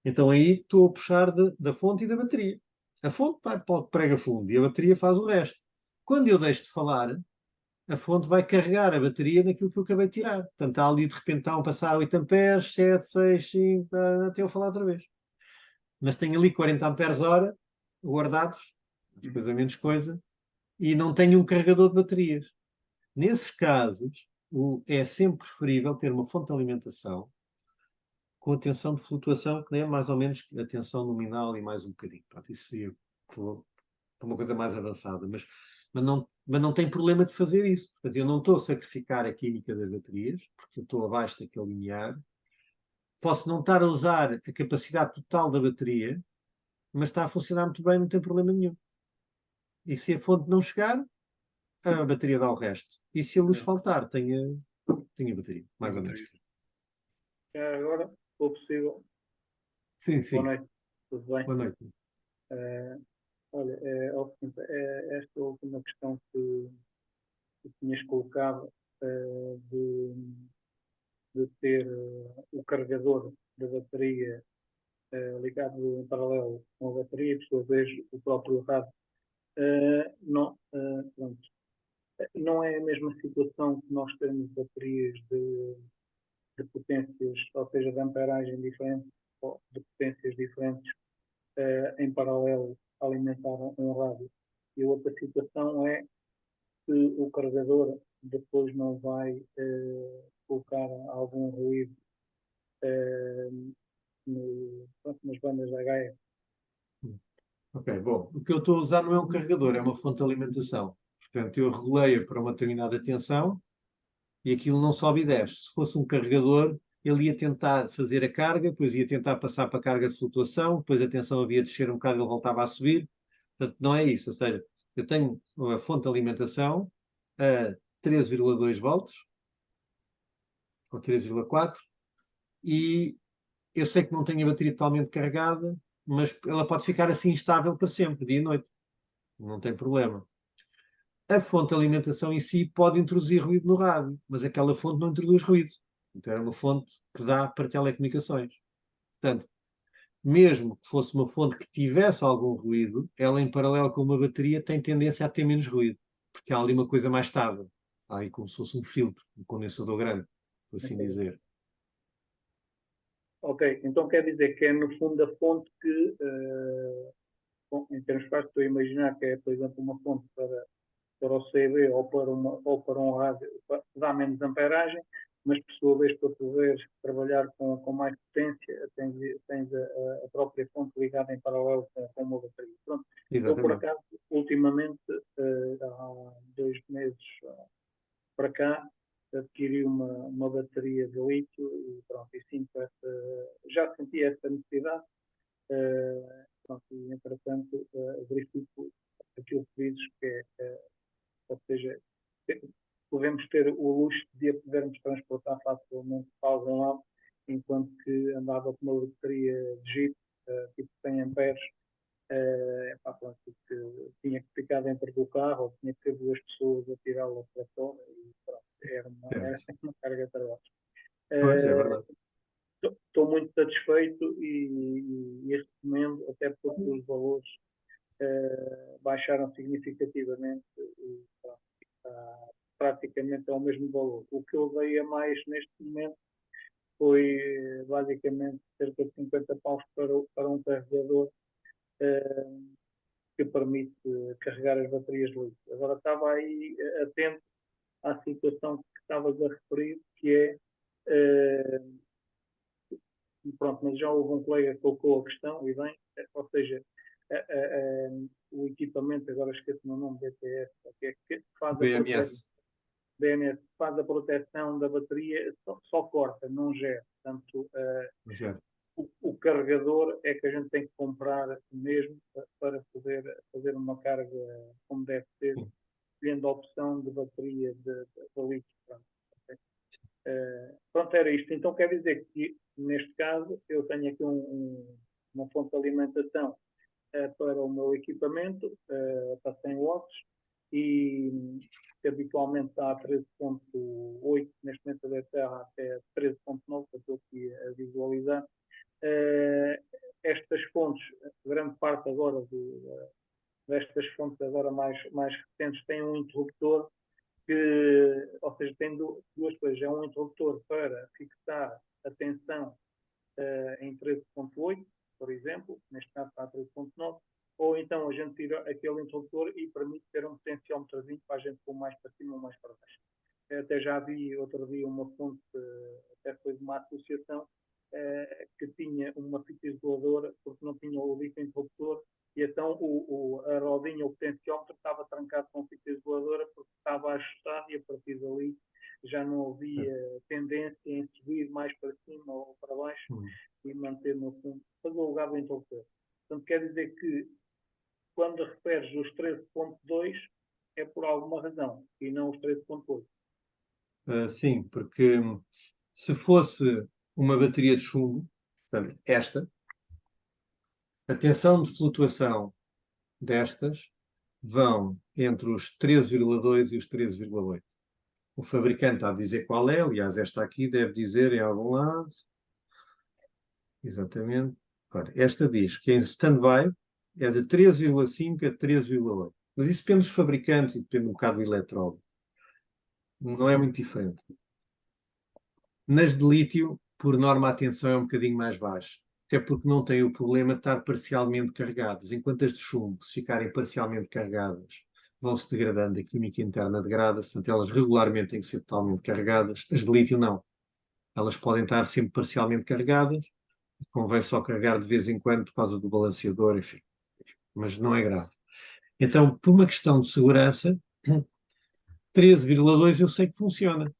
[SPEAKER 2] Então aí estou a puxar da fonte e da bateria. A fonte vai para o prega fundo e a bateria faz o resto. Quando eu deixo de falar, a fonte vai carregar a bateria naquilo que eu acabei de tirar. Portanto, está ali de repente estão a passar 8 amperes, 7, 6, 5, até eu falar outra vez. Mas tenho ali 40 amperes hora guardados, coisa menos coisa, e não tenho um carregador de baterias. Nesses casos, é sempre preferível ter uma fonte de alimentação com a tensão de flutuação, que é mais ou menos a tensão nominal e mais um bocadinho. Pronto, isso seria uma coisa mais avançada, mas não tem problema de fazer isso. Portanto, eu não estou a sacrificar a química das baterias, porque eu estou abaixo daquele limiar. Posso não estar a usar a capacidade total da bateria, mas está a funcionar muito bem, não tem problema nenhum. E se a fonte não chegar, a bateria dá o resto. E se a luz faltar, tem a bateria, mais ou menos.
[SPEAKER 5] Já agora, se for possível,
[SPEAKER 2] Sim,
[SPEAKER 5] boa
[SPEAKER 2] sim.
[SPEAKER 5] noite, tudo bem?
[SPEAKER 2] Boa noite.
[SPEAKER 5] Olha, esta última questão que tinhas colocado de ter o carregador da bateria ligado em paralelo com a bateria, por sua vez o próprio rádio, não, pronto, não é a mesma situação que nós temos baterias de potências, ou seja, de amperagem diferente, ou de potências diferentes, em paralelo alimentar um rádio. E a outra situação é que o carregador depois não vai colocar algum ruído nas bandas da HF.
[SPEAKER 2] Ok, bom. O que eu estou a usar não é um carregador, é uma fonte de alimentação. Portanto, eu regulei-a para uma determinada tensão e aquilo não sobe e desce. Se fosse um carregador, ele ia tentar fazer a carga, depois ia tentar passar para a carga de flutuação, depois a tensão havia de descer um bocado e ele voltava a subir. Portanto, não é isso. Ou seja, eu tenho a fonte de alimentação a 13,2 volts, ou 13,4, e eu sei que não tenho a bateria totalmente carregada, mas ela pode ficar assim estável para sempre, dia e noite. Não tem problema. A fonte de alimentação em si pode introduzir ruído no rádio, mas aquela fonte não introduz ruído. Então, é uma fonte que dá para telecomunicações. Portanto, mesmo que fosse uma fonte que tivesse algum ruído, ela, em paralelo com uma bateria, tem tendência a ter menos ruído, porque há ali uma coisa mais estável. Há aí como se fosse um filtro, um condensador grande, por assim
[SPEAKER 5] Ok.
[SPEAKER 2] dizer.
[SPEAKER 5] Ok, então quer dizer que é no fundo a fonte que, bom, em termos práticos, estou a imaginar que é, por exemplo, uma fonte para o CB ou para um rádio que dá menos amperagem, mas por sua vez para poder trabalhar com mais potência tens a própria fonte ligada em paralelo com uma bateria. Pronto. Eu por
[SPEAKER 2] Exatamente.
[SPEAKER 5] acaso, ultimamente, há 2 meses para cá, adquiri uma bateria de lítio e pronto, e já senti essa necessidade, pronto, e entretanto verifico aquilo que dizes que ou seja, podemos ter o luxo de a podermos transportar facilmente para algum lado, enquanto que andava com uma bateria de Jeep, tipo 100 amperes, pronto, que tinha que ficar dentro do carro, ou tinha que ter 2 pessoas a tirá-la para fora, e pronto, era
[SPEAKER 2] Certo.
[SPEAKER 5] uma carga de trabalho.
[SPEAKER 2] Pois, é verdade.
[SPEAKER 5] Estou muito satisfeito e recomendo, até porque os valores baixaram significativamente e pronto, está praticamente ao mesmo valor. O que eu dei a mais neste momento foi basicamente cerca de 50 paus para um carregador que permite carregar as baterias de lítio. Agora estava aí atento à situação que estavas a referir, que é pronto, mas já houve um colega que colocou a questão, e bem, ou seja, o equipamento, agora esqueço-me o nome, BTS, que faz a proteção,
[SPEAKER 2] BMS.
[SPEAKER 5] BMS, faz a proteção da bateria, só corta, não gera. Portanto,
[SPEAKER 2] Já.
[SPEAKER 5] o carregador é que a gente tem que comprar mesmo para poder fazer uma carga como deve ser,
[SPEAKER 2] Sim.
[SPEAKER 5] tendo a opção de bateria de lítio. Pronto, era isto. Então quer dizer que, neste caso, eu tenho aqui uma fonte de alimentação para o meu equipamento, para 100 watts, e que habitualmente está a 13.8, neste momento deve estar até 13.9, que eu estou aqui a visualizar. Estas fontes, grande parte agora destas fontes agora mais recentes, têm um interruptor que, ou seja, tem duas coisas. É um interruptor para fixar a tensão em 13.8, por exemplo, neste caso está a 13.9, ou então a gente tira aquele interruptor e permite ter um potenciómetrozinho para a gente pôr mais para cima ou mais para baixo. Até já vi outro dia uma fonte, até foi de uma associação, que tinha uma fita isoladora porque não tinha o dito interruptor, e então a rodinha, o potenciómetro, estava trancado com fita isoladora porque estava a ajustar, e a partir dali já não havia tendência em subir mais para cima ou para baixo e manter no fundo, fazer o lugar do interruptor. Portanto, quer dizer que quando referes os 13.2 é por alguma razão e não os 13.8.
[SPEAKER 2] Sim, porque se fosse uma bateria de chumbo, portanto, a tensão de flutuação destas vão entre os 13,2 e os 13,8. O fabricante há de dizer qual é, aliás, esta aqui deve dizer em algum lado. Exatamente. Ora, esta diz que em stand-by é de 13,5 a 13,8. Mas isso depende dos fabricantes e depende um bocado do eletródo. Não é muito diferente. Nas de lítio, por norma, a tensão é um bocadinho mais baixa. Até porque não tem o problema de estar parcialmente carregadas. Enquanto as de chumbo, se ficarem parcialmente carregadas, vão-se degradando, a química interna degrada-se, portanto elas regularmente têm que ser totalmente carregadas. As de lítio não. Elas podem estar sempre parcialmente carregadas, convém só carregar de vez em quando por causa do balanceador, enfim. Mas não é grave. Então, por uma questão de segurança, 13,2 eu sei que funciona.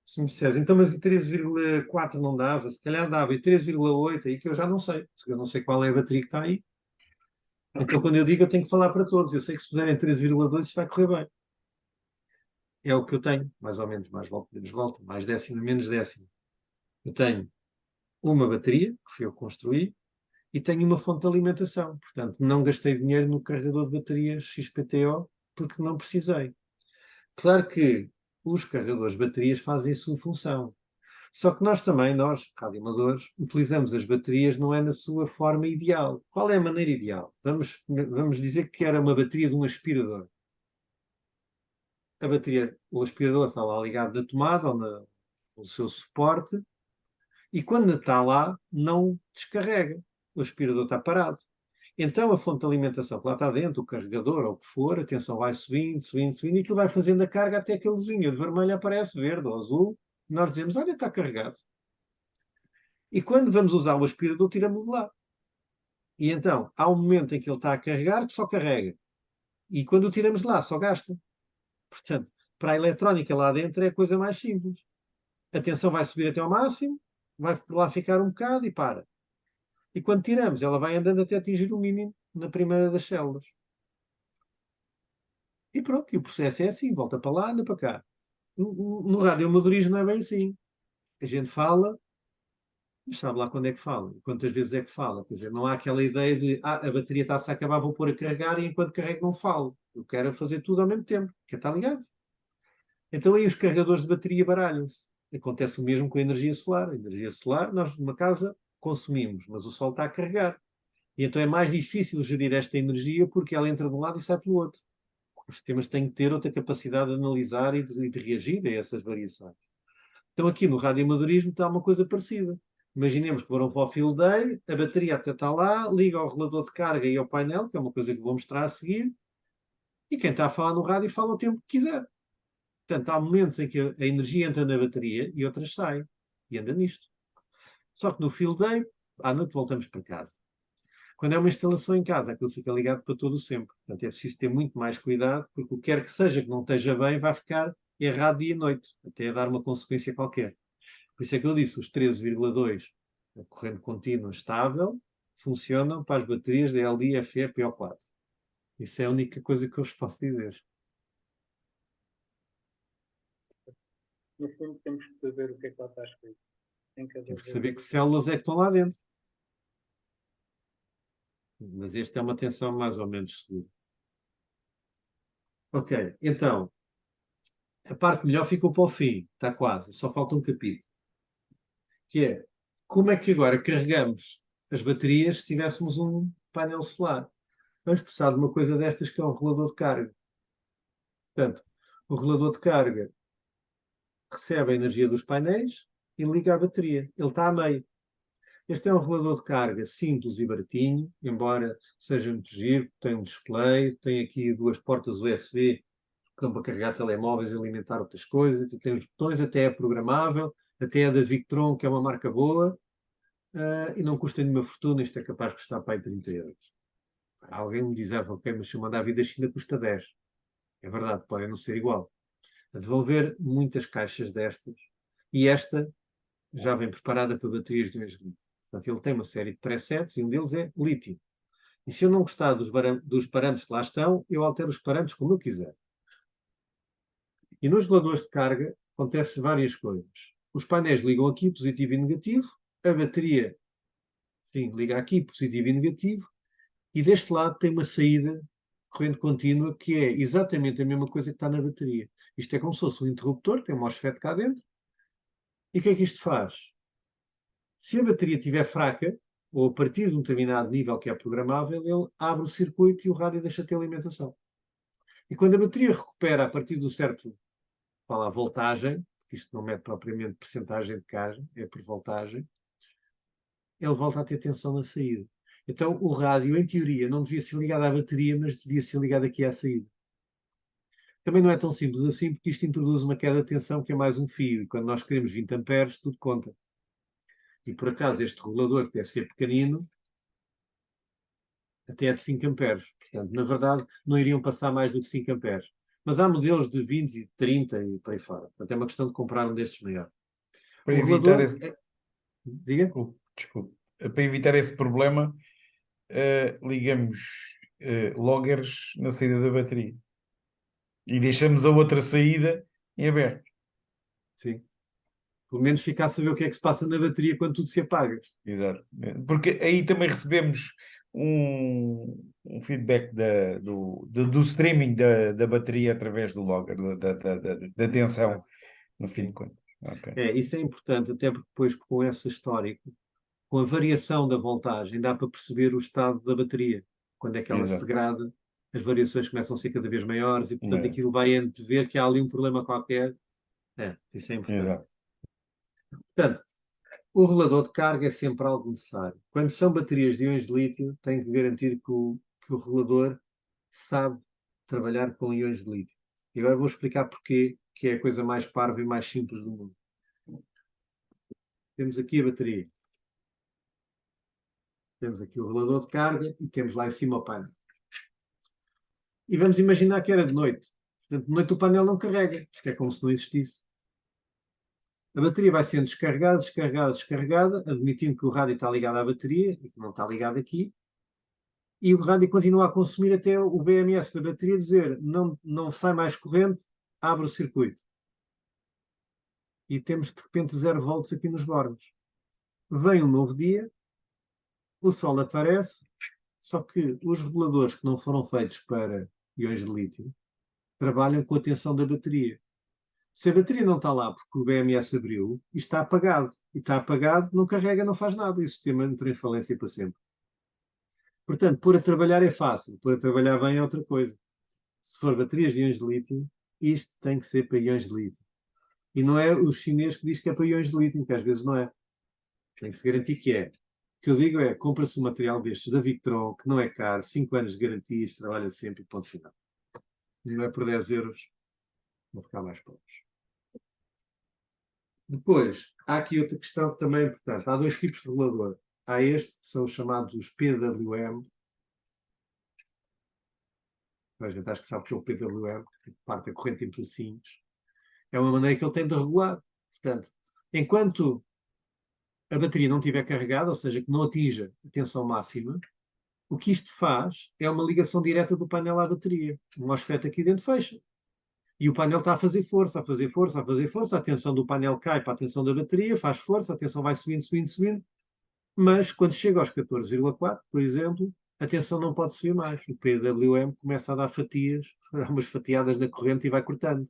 [SPEAKER 2] Se me disseres, então, mas e 13,4 não dava? Se calhar dava, e 3,8, aí que eu já não sei. Porque eu não sei qual é a bateria que está aí. Então, quando eu digo, eu tenho que falar para todos. Eu sei que se puderem 3,2, isto vai correr bem. É o que eu tenho, mais ou menos, mais volta, menos volta, mais décima, menos décima. Eu tenho uma bateria, que fui eu que construí, e tenho uma fonte de alimentação. Portanto, não gastei dinheiro no carregador de baterias XPTO, porque não precisei. Claro que os carregadores de baterias fazem a sua função. Só que nós também, nós, radioamadores, utilizamos as baterias não é na sua forma ideal. Qual é a maneira ideal? Vamos dizer que era uma bateria de um aspirador. A bateria, o aspirador está lá ligado na tomada ou no seu suporte, e quando está lá, não descarrega. O aspirador está parado. Então a fonte de alimentação que lá está dentro, o carregador ou o que for, a tensão vai subindo, subindo, subindo, e aquilo vai fazendo a carga até que a luzinha de vermelho aparece, verde ou azul, e nós dizemos, olha, está carregado. E quando vamos usar o aspirador, tiramos de lá. E então, há um momento em que ele está a carregar, que só carrega. E quando o tiramos de lá, só gasta. Portanto, para a eletrónica lá dentro é a coisa mais simples. A tensão vai subir até ao máximo, vai lá ficar um bocado e para. E quando tiramos, ela vai andando até atingir o mínimo na primeira das células. E pronto, e o processo é assim, volta para lá, anda para cá. No radioamadorismo não é bem assim. A gente fala, mas sabe lá quando é que fala, e quantas vezes é que fala. Quer dizer, não há aquela ideia de a bateria está-se a acabar, vou pôr a carregar e enquanto carrego não falo. Eu quero fazer tudo ao mesmo tempo, quer estar ligado. Então aí os carregadores de bateria baralham-se. Acontece o mesmo com a energia solar. A energia solar, nós numa casa consumimos, mas o sol está a carregar. E então é mais difícil gerir esta energia porque ela entra de um lado e sai pelo outro. Os sistemas têm que ter outra capacidade de analisar e de reagir a essas variações. Então aqui no radioamadorismo está uma coisa parecida. Imaginemos que foram para o field day, a bateria até está lá, liga ao regulador de carga e ao painel, que é uma coisa que vou mostrar a seguir, e quem está a falar no rádio fala o tempo que quiser. Portanto, há momentos em que a energia entra na bateria e outras saem. E anda nisto. Só que no field day, à noite voltamos para casa. Quando é uma instalação em casa, aquilo fica ligado para todo o sempre. Portanto, é preciso ter muito mais cuidado, porque o que quer que seja que não esteja bem vai ficar errado dia e noite, até dar uma consequência qualquer. Por isso é que eu disse, os 13,2, a corrente contínua estável, funcionam para as baterias da LI, FE, PO4. Isso é a única coisa que eu vos posso dizer.
[SPEAKER 5] No fundo, temos que saber o que é que lá está escrito.
[SPEAKER 2] Temos que saber que células é que estão lá dentro. Mas esta é uma tensão mais ou menos segura. Ok, então, a parte melhor ficou para o fim, está quase, só falta um capítulo. Que é, como é que agora carregamos as baterias se tivéssemos um painel solar? Vamos precisar de uma coisa destas que é um regulador de carga. Portanto, o regulador de carga recebe a energia dos painéis e liga a bateria. Ele está a meio. Este é um regulador de carga simples e baratinho, embora seja muito giro, tem um display, tem aqui duas portas USB para carregar telemóveis e alimentar outras coisas, tem os botões, até é programável, até é da Victron, que é uma marca boa, e não custa nenhuma fortuna, isto é capaz de custar para aí 30 euros. Alguém me diz, ok, mas se eu mandar vir da China custa 10. É verdade, podem não ser igual. Vão ver muitas caixas destas, e esta já vem preparada para baterias de 1 litro. Portanto, ele tem uma série de presets e um deles é lítio. E se eu não gostar dos parâmetros que lá estão, eu altero os parâmetros como eu quiser. E nos reguladores de carga acontece várias coisas. Os painéis ligam aqui, positivo e negativo. A bateria, sim, liga aqui, positivo e negativo. E deste lado tem uma saída corrente contínua que é exatamente a mesma coisa que está na bateria. Isto é como se fosse um interruptor, tem um MOSFET cá dentro. E o que é que isto faz? Se a bateria estiver fraca, ou a partir de um determinado nível que é programável, ele abre o circuito e o rádio deixa de ter alimentação. E quando a bateria recupera a partir do certo, fala a voltagem, porque isto não mede propriamente percentagem de carga, é por voltagem, ele volta a ter tensão na saída. Então o rádio, em teoria, não devia ser ligado à bateria, mas devia ser ligado aqui à saída. Também não é tão simples assim, porque isto introduz uma queda de tensão que é mais um fio, e quando nós queremos 20 amperes, tudo conta. E por acaso este regulador, que deve ser pequenino, até é de 5 amperes. Portanto, na verdade, não iriam passar mais do que 5 amperes. Mas há modelos de 20 e 30 e por aí fora. Portanto, é uma questão de comprar um destes maior.
[SPEAKER 3] Para
[SPEAKER 2] O
[SPEAKER 3] evitar
[SPEAKER 2] relador...
[SPEAKER 3] esse,
[SPEAKER 2] Diga?
[SPEAKER 3] desculpe, para evitar esse problema, ligamos loggers na saída da bateria e deixamos a outra saída em aberto.
[SPEAKER 2] Sim. Pelo menos ficar a saber o que é que se passa na bateria quando tudo se apaga.
[SPEAKER 3] Exato. Porque aí também recebemos um feedback do streaming da bateria através do logger, da tensão, no fim de contas. Ok.
[SPEAKER 2] Isso é importante, até porque depois com esse histórico, com a variação da voltagem, dá para perceber o estado da bateria. Quando é que ela se
[SPEAKER 3] Exato.
[SPEAKER 2] degrada, as variações começam a ser cada vez maiores e, portanto,
[SPEAKER 3] É.
[SPEAKER 2] aquilo vai antever que há ali um problema qualquer. Isso é importante.
[SPEAKER 3] Exato.
[SPEAKER 2] Portanto, o relador de carga é sempre algo necessário. Quando são baterias de íons de lítio, tem que garantir que o relador sabe trabalhar com íons de lítio. E agora vou explicar porquê, que é a coisa mais parva e mais simples do mundo. Temos aqui a bateria. Temos aqui o relador de carga e temos lá em cima o painel. E vamos imaginar que era de noite. Portanto, de noite o painel não carrega, porque é como se não existisse. A bateria vai sendo descarregada, descarregada, descarregada, admitindo que o rádio está ligado à bateria e que não está ligado aqui. E o rádio continua a consumir até o BMS da bateria dizer não sai mais corrente, abre o circuito. E temos de repente 0 volts aqui nos bordos. Vem um novo dia, o sol aparece, só que os reguladores que não foram feitos para íons de lítio trabalham com a tensão da bateria. Se a bateria não está lá porque o BMS abriu, isto está apagado. E está apagado, não carrega, não faz nada. E o sistema entra em falência para sempre. Portanto, pôr a trabalhar é fácil. Pôr a trabalhar bem é outra coisa. Se for baterias de íons de lítio, isto tem que ser para íons de lítio. E não é o chinês que diz que é para íons de lítio, que às vezes não é. Tem que se garantir que é. O que eu digo é, compra-se um material destes da Victron, que não é caro, 5 anos de garantias, trabalha sempre e ponto final. Não é por 10 euros, vou ficar mais pobres. Depois, há aqui outra questão que também é importante. Há 2 tipos de regulador. Há este, que são os chamados os PWM. A gente acho que sabe o que é o PWM, que parte a corrente em pedacinhos. É uma maneira que ele tem de regular. Portanto, enquanto a bateria não estiver carregada, ou seja, que não atinja a tensão máxima, o que isto faz é uma ligação direta do painel à bateria. O MOSFET aqui dentro fecha. E o painel está a fazer força, a fazer força, a fazer força. A tensão do painel cai para a tensão da bateria, faz força, a tensão vai subindo, subindo, subindo. Mas quando chega aos 14,4, por exemplo, a tensão não pode subir mais. O PWM começa a dar fatias, a dar umas fatiadas na corrente e vai cortando.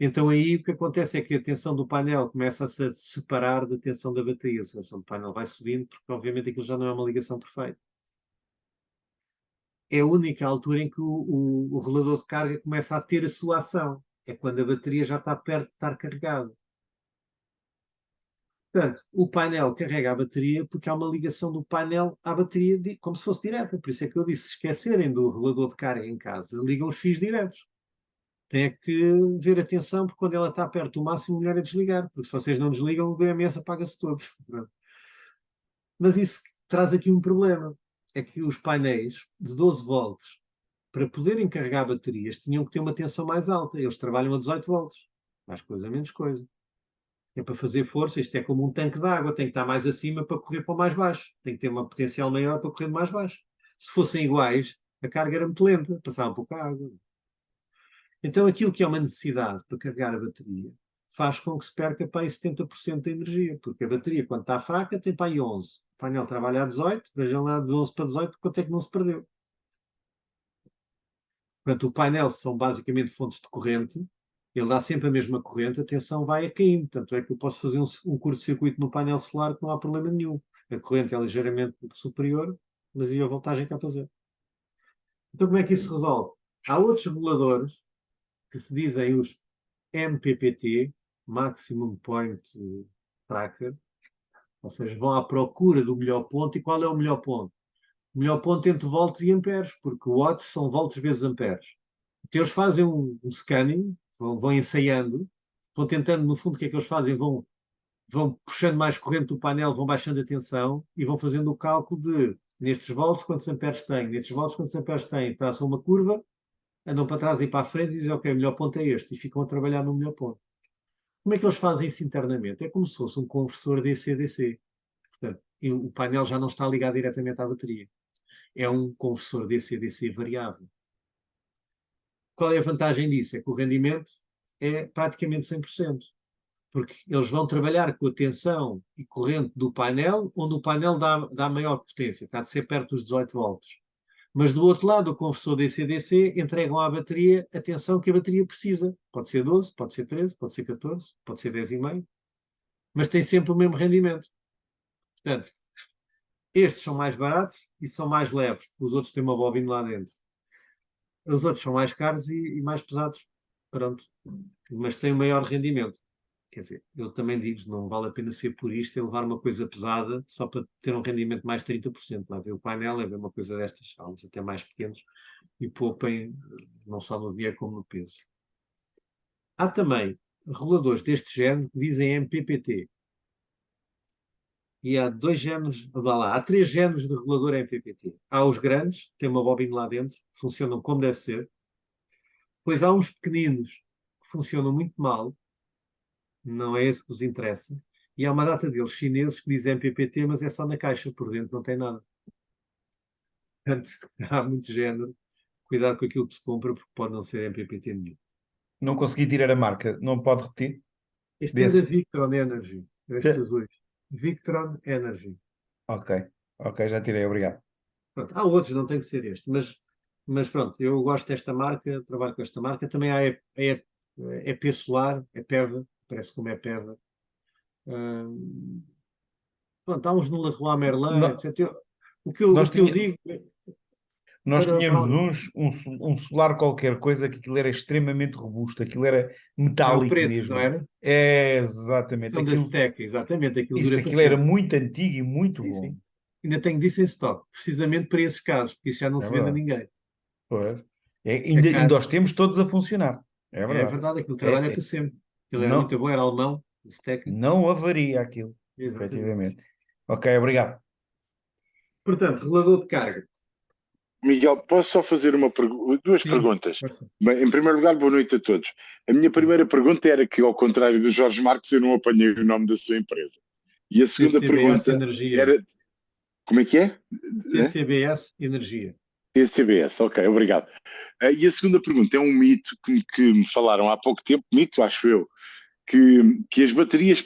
[SPEAKER 2] Então aí o que acontece é que a tensão do painel começa a se separar da tensão da bateria. A tensão do painel vai subindo, porque obviamente aquilo já não é uma ligação perfeita. É a única altura em que o relador de carga começa a ter a sua ação. É quando a bateria já está perto de estar carregada. Portanto, o painel carrega a bateria porque há uma ligação do painel à bateria como se fosse direta. Por isso é que eu disse, se esquecerem do relador de carga em casa, ligam os fios diretos. Tem que ver a tensão, porque quando ela está perto do máximo, melhor é desligar. Porque se vocês não desligam, o BMS apaga-se todo. Mas isso traz aqui um problema. É que os painéis de 12 volts, para poderem carregar baterias, tinham que ter uma tensão mais alta. Eles trabalham a 18 volts. Mais coisa, menos coisa. É para fazer força, isto é como um tanque de água, tem que estar mais acima para correr para o mais baixo. Tem que ter uma potencial maior para correr de mais baixo. Se fossem iguais, a carga era muito lenta, passava pouca água. Então aquilo que é uma necessidade para carregar a bateria faz com que se perca para aí 70% da energia, porque a bateria, quando está fraca, tem para aí 11. O painel trabalha a 18, vejam lá de 11 para 18, quanto é que não se perdeu. Portanto, o painel são basicamente fontes de corrente, ele dá sempre a mesma corrente, a tensão vai a caindo. Tanto é que eu posso fazer um curto-circuito no painel solar que não há problema nenhum. A corrente é ligeiramente superior, mas e a voltagem cá para zero. Então como é que isso se resolve? Há outros reguladores que se dizem os MPPT, Maximum Point Tracker, ou seja, vão à procura do melhor ponto. E qual é o melhor ponto? O melhor ponto entre volts e amperes, porque watts são volts vezes amperes. Então eles fazem um scanning, vão ensaiando, vão tentando, no fundo, o que é que eles fazem? Vão puxando mais corrente do painel, vão baixando a tensão e vão fazendo o cálculo de nestes volts quantos amperes tem, nestes volts quantos amperes tem, traçam uma curva andam para trás e para a frente e dizem, ok, o melhor ponto é este, e ficam a trabalhar no melhor ponto. Como é que eles fazem isso internamente? É como se fosse um conversor DC-DC. Portanto, e o painel já não está ligado diretamente à bateria. É um conversor DC-DC variável. Qual é a vantagem disso? É que o rendimento é praticamente 100%, porque eles vão trabalhar com a tensão e corrente do painel, onde o painel dá maior potência, está de ser perto dos 18 volts. Mas do outro lado, o conversor DC-DC entregam à bateria a tensão que a bateria precisa. Pode ser 12, pode ser 13, pode ser 14, pode ser 10,5, mas tem sempre o mesmo rendimento. Portanto, estes são mais baratos e são mais leves, os outros têm uma bobina lá dentro. Os outros são mais caros e mais pesados. Pronto. Mas têm um maior rendimento. Quer dizer, eu também digo, não vale a pena ser purista e levar uma coisa pesada só para ter um rendimento mais 30%. Lá ver o painel, é ver uma coisa destas, alguns até mais pequenos, e poupem não só no dinheiro como no peso. Há também reguladores deste género que dizem MPPT. E há dois géneros, vá lá, há 3 géneros de regulador MPPT. Há os grandes, que têm uma bobina lá dentro, funcionam como deve ser. Depois há uns pequeninos que funcionam muito mal, não é esse que vos interessa. E há uma data deles chineses que dizem MPPT, mas é só na caixa, por dentro não tem nada. Portanto, há muito género. Cuidado com aquilo que se compra, porque pode não ser MPPT nenhum.
[SPEAKER 3] Não consegui tirar a marca, não pode repetir?
[SPEAKER 2] Este é da
[SPEAKER 3] Desse.
[SPEAKER 2] Victron Energy. Estes azuis. Victron Energy.
[SPEAKER 3] Ok, ok, já tirei, obrigado.
[SPEAKER 2] Pronto, há outros, não tem que ser este. Mas pronto, eu gosto desta marca, trabalho com esta marca. Também há EP Solar, é PEVA, parece como é PEVA. Pronto, há uns no Leroy Merlin,
[SPEAKER 3] No-
[SPEAKER 2] etc. O
[SPEAKER 3] nós,
[SPEAKER 2] que eu
[SPEAKER 3] tinha-
[SPEAKER 2] digo
[SPEAKER 3] nós
[SPEAKER 2] para
[SPEAKER 3] tínhamos um solar qualquer coisa que aquilo era extremamente robusto, aquilo era
[SPEAKER 2] é o
[SPEAKER 3] metálico
[SPEAKER 2] preto, não
[SPEAKER 3] mesmo.
[SPEAKER 2] era?
[SPEAKER 3] É, exatamente,
[SPEAKER 2] São da Steca, exatamente, aquilo dura para
[SPEAKER 3] aquilo era
[SPEAKER 2] sempre.
[SPEAKER 3] muito antigo e muito
[SPEAKER 2] Sim,
[SPEAKER 3] bom.
[SPEAKER 2] sim. Ainda tenho disso em stock, precisamente para esses casos, porque isso já não
[SPEAKER 3] É
[SPEAKER 2] se vende a
[SPEAKER 3] verdade.
[SPEAKER 2] ninguém.
[SPEAKER 3] Pois.
[SPEAKER 2] É
[SPEAKER 3] Ainda
[SPEAKER 2] caro.
[SPEAKER 3] os temos todos a funcionar. É
[SPEAKER 2] É
[SPEAKER 3] verdade.
[SPEAKER 2] verdade, aquilo trabalha
[SPEAKER 3] É,
[SPEAKER 2] para sempre. Ele era muito
[SPEAKER 3] não,
[SPEAKER 2] bom, era alemão, Steca.
[SPEAKER 3] não avaria aquilo,
[SPEAKER 2] Exatamente.
[SPEAKER 3] efetivamente. Ok, obrigado.
[SPEAKER 2] Portanto, regulador de carga.
[SPEAKER 6] Miguel, posso só fazer duas
[SPEAKER 2] Sim,
[SPEAKER 6] perguntas?
[SPEAKER 2] força.
[SPEAKER 6] Bem, em primeiro lugar, boa noite a todos. A minha primeira pergunta era que, ao contrário do Jorge Marques, eu não apanhei o nome da sua empresa. E a segunda
[SPEAKER 2] CCBS
[SPEAKER 6] pergunta
[SPEAKER 2] Energia.
[SPEAKER 6] era. Como é que é?
[SPEAKER 2] CCBS Energia.
[SPEAKER 6] TCBS, ok, obrigado. E a segunda pergunta é um mito que me falaram há pouco tempo, mito, acho eu, que as baterias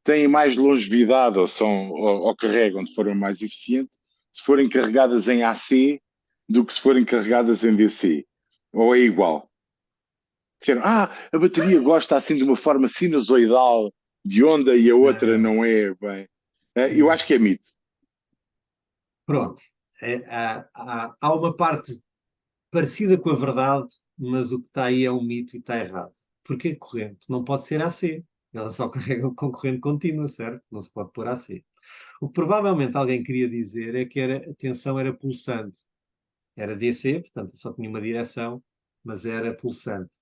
[SPEAKER 6] têm mais longevidade ou carregam de forma mais eficiente se forem carregadas em AC do que se forem carregadas em DC. Ou é igual? Disseram, a bateria gosta assim de uma forma sinusoidal de onda e a outra
[SPEAKER 2] Não.
[SPEAKER 6] não é bem. Eu acho que é mito.
[SPEAKER 2] Pronto. Há uma parte parecida com a verdade, mas o que está aí é um mito e está errado. Porque a corrente não pode ser AC. Ela só carrega com corrente contínua, certo? Não se pode pôr AC. O que provavelmente alguém queria dizer é que a tensão era pulsante. Era DC, portanto só tinha uma direção, mas era pulsante.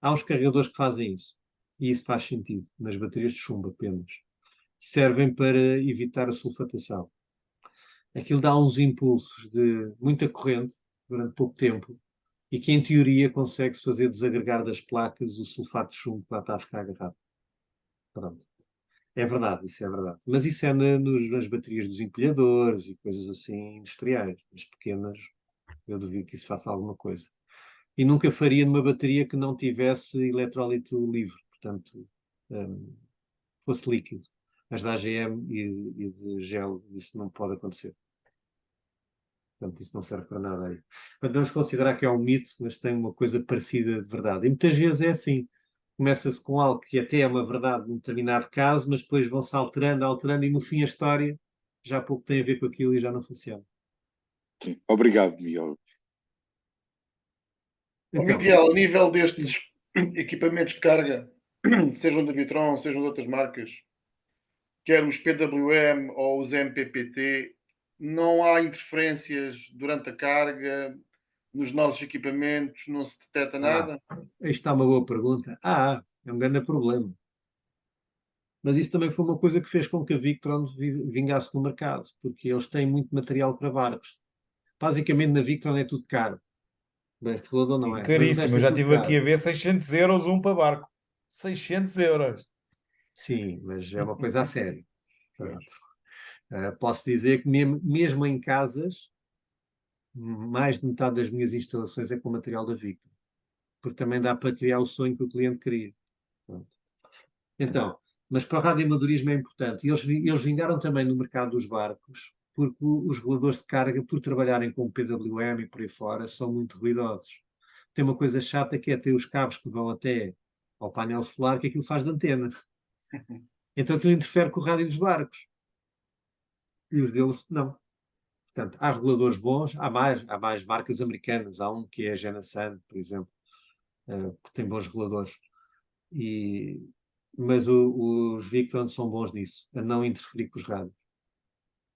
[SPEAKER 2] Há uns carregadores que fazem isso. E isso faz sentido. Nas baterias de chumbo apenas. Servem para evitar a sulfatação. Aquilo dá uns impulsos de muita corrente durante pouco tempo e que, em teoria, consegue-se fazer desagregar das placas o sulfato de chumbo que lá está a ficar agarrado. Pronto. É verdade, isso é verdade. Mas isso é nas baterias dos empilhadores e coisas assim industriais. As pequenas, eu duvido que isso faça alguma coisa. E nunca faria numa bateria que não tivesse eletrólito livre, portanto, fosse líquido. As da AGM e de gel, isso não pode acontecer. Portanto, isso não serve para nada aí. Portanto, vamos considerar que é um mito, mas tem uma coisa parecida de verdade. E muitas vezes é assim. Começa-se com algo que até é uma verdade num determinado caso, mas depois vão-se alterando, alterando, e no fim a história já pouco tem a ver com aquilo e já não funciona.
[SPEAKER 6] Sim. Obrigado, Miguel.
[SPEAKER 2] Então,
[SPEAKER 1] Miguel, a nível destes equipamentos de carga, sejam da Vitron, sejam de outras marcas, quer os PWM ou os MPPT, não há interferências durante a carga nos nossos equipamentos, não se detecta nada?
[SPEAKER 2] isto está uma boa pergunta. É um grande problema. Mas isso também foi uma coisa que fez com que a Victron vingasse no mercado, porque eles têm muito material para barcos. Basicamente na Victron é tudo caro. Este regulador não é. Mas o
[SPEAKER 3] Caríssimo,
[SPEAKER 2] resto
[SPEAKER 3] eu
[SPEAKER 2] é
[SPEAKER 3] já
[SPEAKER 2] tudo
[SPEAKER 3] estive
[SPEAKER 2] caro.
[SPEAKER 3] aqui a ver 600 euros um para barco. 600 euros.
[SPEAKER 2] Sim, mas é uma coisa a sério. Pronto. Posso dizer que mesmo em casas, mais de metade das minhas instalações é com material da Victor. Porque também dá para criar o sonho que o cliente queria. Pronto. Então, mas para o radioamadorismo é importante. E eles vingaram também no mercado dos barcos, porque os reguladores de carga, por trabalharem com o PWM e por aí fora, são muito ruidosos. Tem uma coisa chata que é ter os cabos que vão até ao painel solar, que aquilo faz de antena. Então aquilo interfere com o rádio dos barcos. E os deles, não. Portanto, há reguladores bons, há mais marcas americanas. Há um que é a Genasan, por exemplo, que tem bons reguladores. Mas os Victron são bons nisso, a não interferir com os rádios.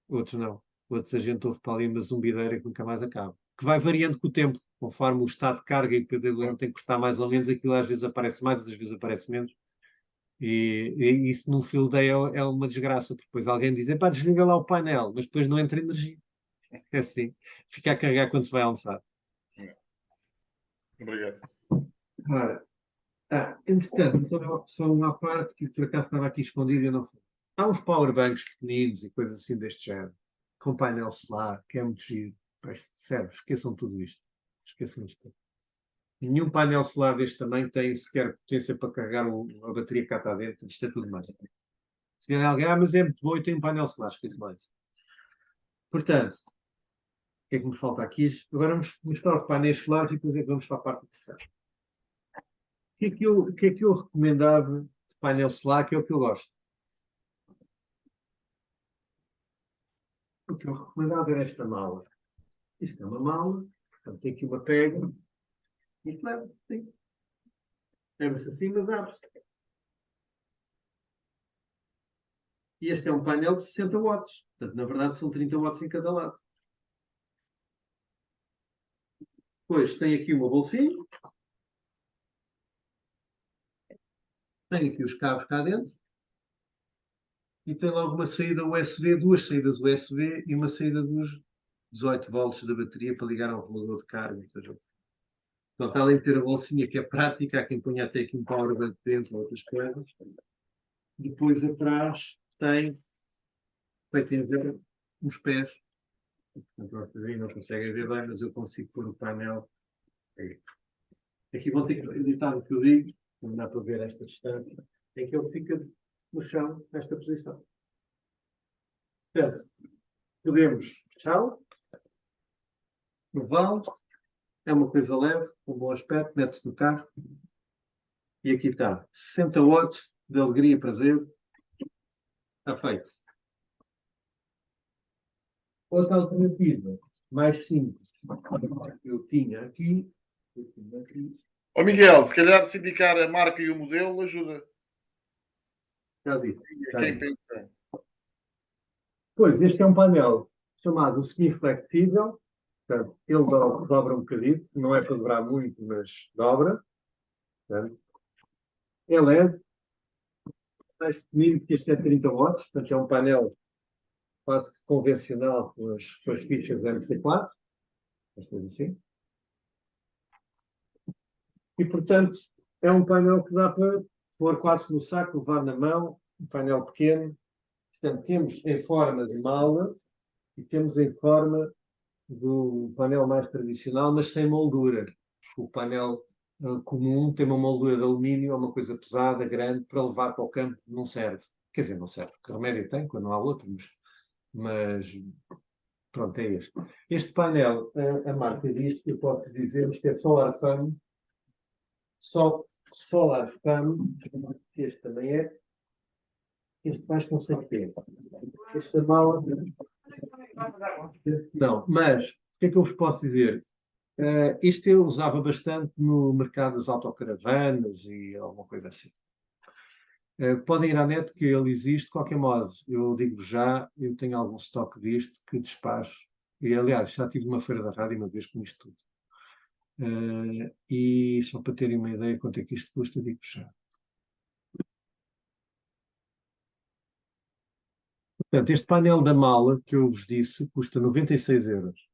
[SPEAKER 2] Outros não. Outros a gente ouve para ali uma zumbideira que nunca mais acaba. Que vai variando com o tempo, conforme o estado de carga e o PWM tem que estar mais ou menos, aquilo às vezes aparece mais, às vezes aparece menos. E isso num field day é uma desgraça, porque depois alguém diz, pá, desliga lá o painel, mas depois não entra energia. É assim, fica a carregar quando se vai almoçar.
[SPEAKER 1] Obrigado.
[SPEAKER 2] Ora, entretanto, só uma parte que por acaso estava aqui escondida e eu não fui. Há uns powerbanks pequeninos e coisas assim deste género, com painel solar, que é muito giro. Sério, esqueçam tudo isto. Esqueçam isto tudo. Nenhum painel solar deste tamanho tem sequer potência para carregar a bateria que cá está dentro. Isto é tudo mais. Se vier alguém, mas é muito bom e tem um painel solar, esqueçam mais. Portanto, o que é que me falta aqui? Agora vamos mostrar os painéis solares e depois é que vamos para a parte terceira. O que é que eu recomendava de painel solar, que é o que eu gosto? O que eu recomendava era esta mala. Isto é uma mala, portanto tem aqui uma pega, e isto leva, sim. Leva-se assim, mas abre-se. E este é um painel de 60 watts. Portanto, na verdade, são 30 watts em cada lado. Depois tem aqui uma bolsinha. Tem aqui os cabos cá dentro. E tem logo uma saída USB, duas saídas USB e uma saída dos 18 volts da bateria para ligar ao regulador de carga. Portanto, além de ter a bolsinha que é prática, há quem ponha até aqui um power bank dentro, outras coisas. Depois atrás tem, vai ter ver os pés. Portanto, vocês não conseguem ver bem, mas eu consigo pôr o painel aí. Aqui vão ter que editar o que eu digo, não dá para ver esta distância, em que ele fica no chão, nesta posição. Portanto, podemos fechá-lo, levá-lo, é uma coisa leve, com um bom aspecto, mete-se no carro, e aqui está, 60 watts de alegria e prazer, está feito. Outra alternativa, mais simples, eu tinha aqui.
[SPEAKER 1] Ó Miguel, se calhar se indicar a marca e o modelo ajuda
[SPEAKER 2] Já disse.
[SPEAKER 1] a quem pensa.
[SPEAKER 2] Pois, este é um painel chamado semi-flexível. Portanto, ele dobra um bocadinho, não é para dobrar muito, mas dobra. Portanto, é LED, mais pequenino que este é 30 watts, portanto é um painel quase que convencional com as fichas MT4, estas assim. E, portanto, é um painel que dá para pôr quase no saco, levar na mão, um painel pequeno. Portanto, temos em forma de mala e temos em forma do painel mais tradicional, mas sem moldura. O painel comum tem uma moldura de alumínio, é uma coisa pesada, grande, para levar para o campo não serve. Quer dizer, não serve, porque remédio tem, quando não há outro, mas pronto, é este. Este painel, a marca diz, eu posso dizer, isto é Solar Fan, Solar Fan, este também é, este mais não sei o que é. Esta mala, não, mas o que é que eu vos posso dizer? Isto eu usava bastante no mercado das autocaravanas e alguma coisa assim. Podem ir à net que ele existe, de qualquer modo. Eu digo-vos já, eu tenho algum estoque disto que despacho. E, aliás, já tive uma feira da rádio uma vez com isto tudo. E só para terem uma ideia quanto é que isto custa, digo-vos já. Portanto, este painel da mala que eu vos disse custa 96 euros.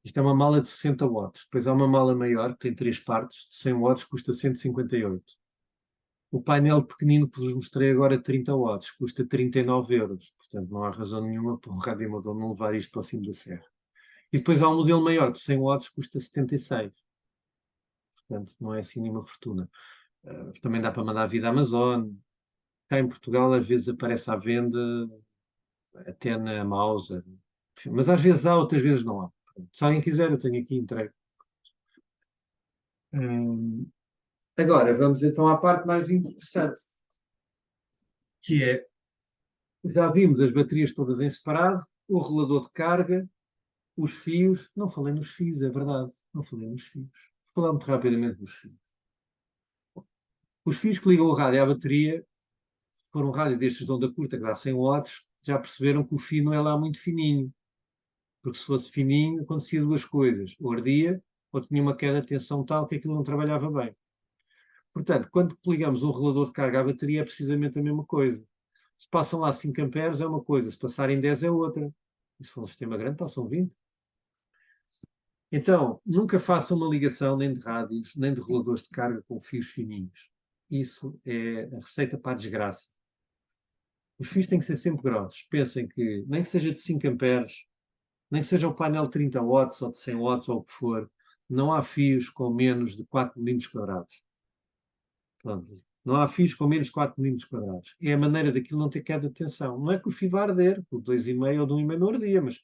[SPEAKER 2] Isto é uma mala de 60 watts. Depois há uma mala maior, que tem 3 partes, de 100 watts, custa 158. O painel pequenino que vos mostrei agora, 30 watts, custa 39 euros. Portanto, não há razão nenhuma para um radioamador não levar isto para cima da serra. E depois há um modelo maior, de 100 watts, custa 76. Portanto, não é assim nenhuma fortuna. Também dá para mandar via Amazon. Cá em Portugal, às vezes aparece à venda, até na Mauser. Mas às vezes há, outras vezes não há. Se alguém quiser, eu tenho aqui entregue. Agora, vamos então à parte mais interessante, que é, já vimos as baterias todas em separado, o regulador de carga, os fios. Não falei nos fios, é verdade. Não falei nos fios. Vou falar muito rapidamente dos fios. Os fios que ligam o rádio à bateria, se for um rádio destes de onda curta, que dá 100 watts, já perceberam que o fio não é lá muito fininho. Porque se fosse fininho, acontecia duas coisas. Ou ardia, ou tinha uma queda de tensão tal que aquilo não trabalhava bem. Portanto, quando ligamos um regulador de carga à bateria, é precisamente a mesma coisa. Se passam lá 5 amperes é uma coisa, se passarem 10 é outra. E se for um sistema grande, passam 20. Então, nunca façam uma ligação nem de rádios, nem de reguladores de carga com fios fininhos. Isso é a receita para a desgraça. Os fios têm que ser sempre grossos. Pensem que, nem que seja de 5 amperes, nem que seja o painel de 30 watts ou de 100 watts ou o que for, não há fios com menos de 4 milímetros quadrados. Pronto. Não há fios com menos de 4 milímetros quadrados. É a maneira daquilo não ter queda de tensão. Não é que o fio vá arder, o 2,5 ou do 1,5 não ardia, mas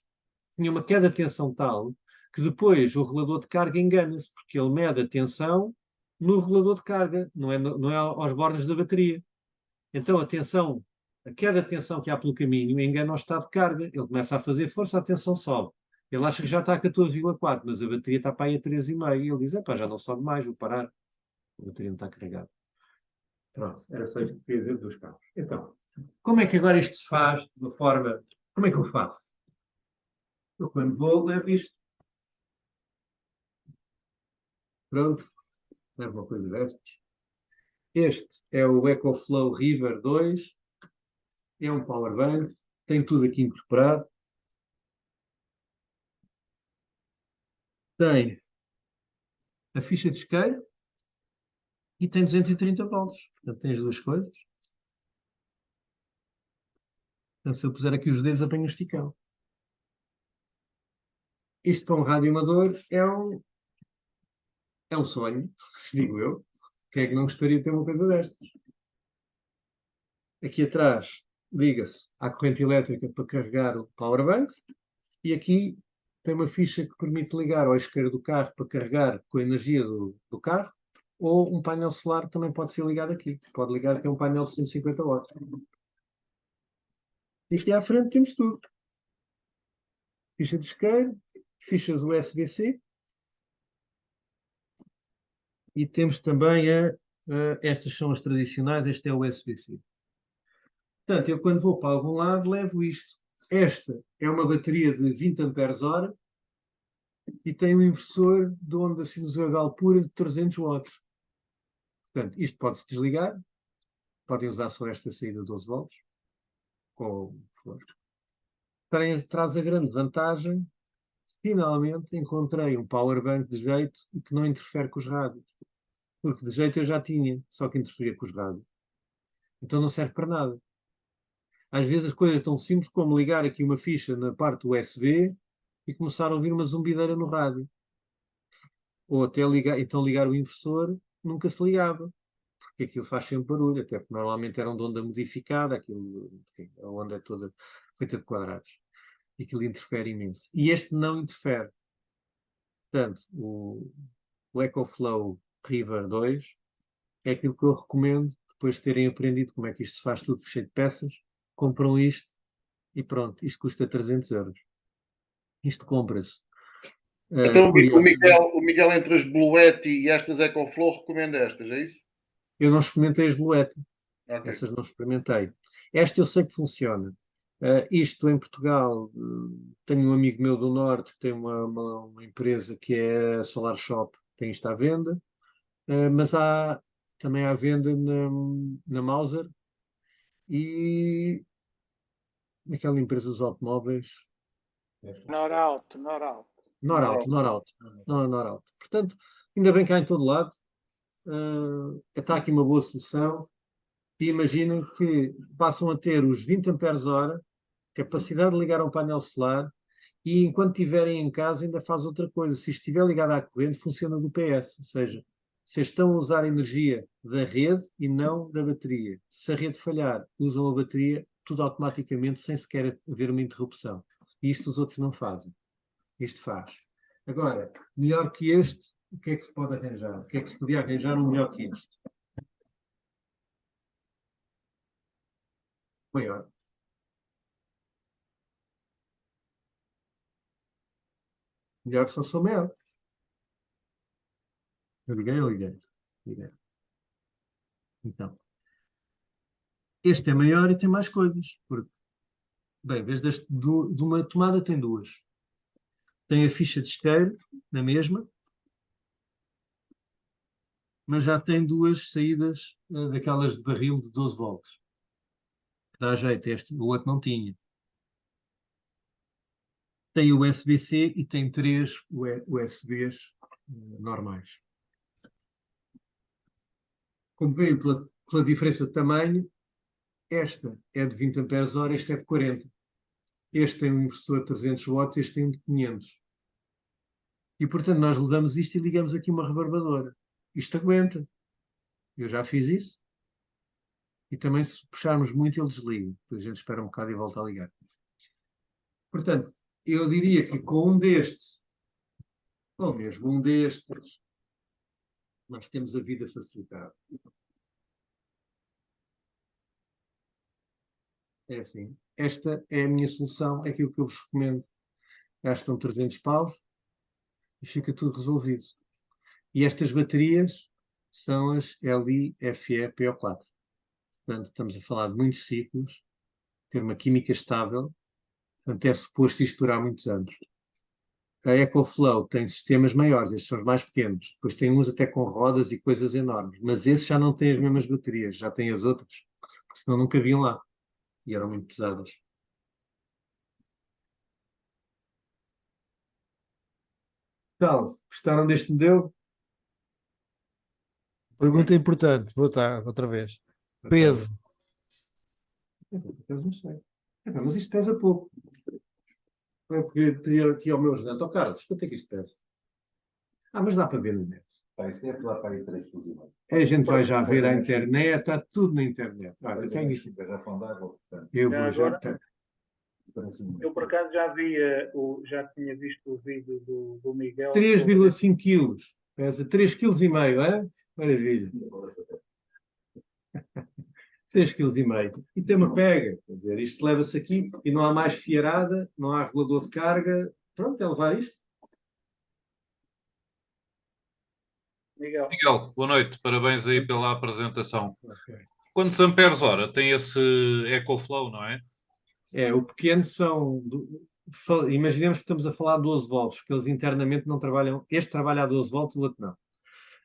[SPEAKER 2] tinha uma queda de tensão tal que depois o regulador de carga engana-se, porque ele mede a tensão no regulador de carga, não é aos bornes da bateria. Então a tensão, a queda de tensão que há pelo caminho engana o estado de carga. Ele começa a fazer força, a tensão sobe. Ele acha que já está a 14,4, mas a bateria está para aí a 13,5. E ele diz, já não sobe mais, vou parar. A bateria não está carregada. Pronto, era só isto que queria dizer dos carros. Então, como é que agora isto se faz de uma forma... Como é que eu faço? Eu quando vou, levo isto. Pronto, levo uma coisa destas. Este é o EcoFlow River 2. É um power bank. Tem tudo aqui incorporado. Tem a ficha de isqueiro e tem 230 volts. Portanto, tem as duas coisas. Portanto, se eu puser aqui os dedos, apanho o esticão. Isto para um radioamador é um sonho, digo eu. Quem é que não gostaria de ter uma coisa destas? Aqui atrás liga-se à corrente elétrica para carregar o powerbank e aqui tem uma ficha que permite ligar ao isqueiro do carro para carregar com a energia do carro, ou um painel solar também pode ser ligado aqui. Pode ligar aqui a um painel de 150 watts. Isto é à frente, temos tudo. Ficha de isqueiro, fichas USB-C e temos também estas são as tradicionais, este é o USB-C. Portanto, eu quando vou para algum lado levo isto. Esta é uma bateria de 20 amperes-hora e tem um inversor de onda sinusoidal pura de 300 watts. Portanto, isto pode-se desligar. Podem usar só esta saída de 12 volts. Ou o que for. Traz a grande vantagem. Finalmente encontrei um powerbank de jeito e que não interfere com os rádios. Porque de jeito eu já tinha, só que interferia com os rádios. Então não serve para nada. Às vezes as coisas tão simples como ligar aqui uma ficha na parte USB e começar a ouvir uma zumbideira no rádio. Ou até ligar o inversor, nunca se ligava. Porque aquilo faz sempre barulho, até porque normalmente era de onda modificada, aquilo, enfim, a onda é toda feita de quadrados. E aquilo interfere imenso. E este não interfere. Portanto, o EcoFlow River 2 é aquilo que eu recomendo, depois de terem aprendido como é que isto se faz tudo cheio de peças, compram isto e pronto, isto custa 300 euros. Isto compra-se.
[SPEAKER 1] Então
[SPEAKER 2] Curiosamente,
[SPEAKER 1] o Miguel entre as Bluetti e estas EcoFlow recomenda estas, é isso?
[SPEAKER 2] eu não experimentei as Bluetti.
[SPEAKER 1] Ok.
[SPEAKER 2] Essas não experimentei. Esta eu sei que funciona. Isto em Portugal, tenho um amigo meu do Norte que tem uma empresa que é a Solar Shop, tem isto à venda, mas há também à venda na Mauser e naquela empresa dos automóveis.
[SPEAKER 5] Norauto.
[SPEAKER 2] Norauto. Norauto. Portanto, ainda bem que há em todo lado. Está aqui uma boa solução. E imaginem que passam a ter os 20 amperes-hora, capacidade de ligar a um painel solar, e enquanto estiverem em casa ainda faz outra coisa. Se estiver ligado à corrente, funciona do PS, ou seja, vocês estão a usar energia da rede e não da bateria. Se a rede falhar, usam a bateria tudo automaticamente, sem sequer haver uma interrupção. E isto os outros não fazem. Isto faz. Agora, melhor que este, o que é que se pode arranjar? O que é que se podia arranjar um melhor que este? Maior. Melhor só sou maior. Eu liguei. Então, este é maior e tem mais coisas. Porque, bem, em vez de uma tomada, tem duas. Tem a ficha de isqueiro, na mesma, mas já tem duas saídas daquelas de barril de 12 volts. Dá jeito, o outro não tinha. Tem USB-C e tem 3 USBs normais. Como veio pela diferença de tamanho, esta é de 20 amperes-hora, este é de 40. Este tem um inversor de 300 watts, este tem um de 500. E, portanto, nós levamos isto e ligamos aqui uma rebarbadora. Isto aguenta. Eu já fiz isso. E também, se puxarmos muito, ele desliga. Depois a gente espera um bocado e volta a ligar. Portanto, eu diria que com um destes, ou mesmo um destes, nós temos a vida facilitada. É assim. Esta é a minha solução, é aquilo que eu vos recomendo. Gastam 300 paus e fica tudo resolvido. E estas baterias são as LiFePO4. Portanto, estamos a falar de muitos ciclos, ter uma química estável, portanto, é suposto isto durar muitos anos. A EcoFlow tem sistemas maiores, estes são os mais pequenos. Depois tem uns até com rodas e coisas enormes, mas esses já não têm as mesmas baterias, já têm as outras, porque senão nunca vinham lá e eram muito pesadas. Então, gostaram deste modelo?
[SPEAKER 4] Pergunta importante, vou estar outra vez. Peso.
[SPEAKER 2] Peso não sei. Mas isto pesa pouco. Eu podia pedir aqui ao meu ajudante, Carlos, quanto é que isto pesa? Mas dá para ver no net.
[SPEAKER 7] Isso deve lá para aí 3 quilos e meio.
[SPEAKER 2] A gente vai já ver a internet, está tudo na internet. Olha, tenho isto.
[SPEAKER 7] Garrafão de água, portanto.
[SPEAKER 2] Eu
[SPEAKER 5] Já
[SPEAKER 2] vou já.
[SPEAKER 5] agora? Eu, por acaso, já tinha visto o vídeo do Miguel.
[SPEAKER 2] 3,5 quilos. Pesa 3,5 kg, é? Maravilha. 3,5 kg. E tem uma pega. Quer dizer, isto leva-se aqui e não há mais fiarada, não há regulador de carga. Pronto, é levar isto.
[SPEAKER 5] Miguel,
[SPEAKER 8] Boa noite, parabéns aí pela apresentação.
[SPEAKER 2] Okay.
[SPEAKER 8] Quantos amperes hora tem esse EcoFlow, não é?
[SPEAKER 2] O pequeno são. Imaginemos que estamos a falar de 12 volts, porque eles internamente não trabalham. Este trabalha a 12 volts, o outro não.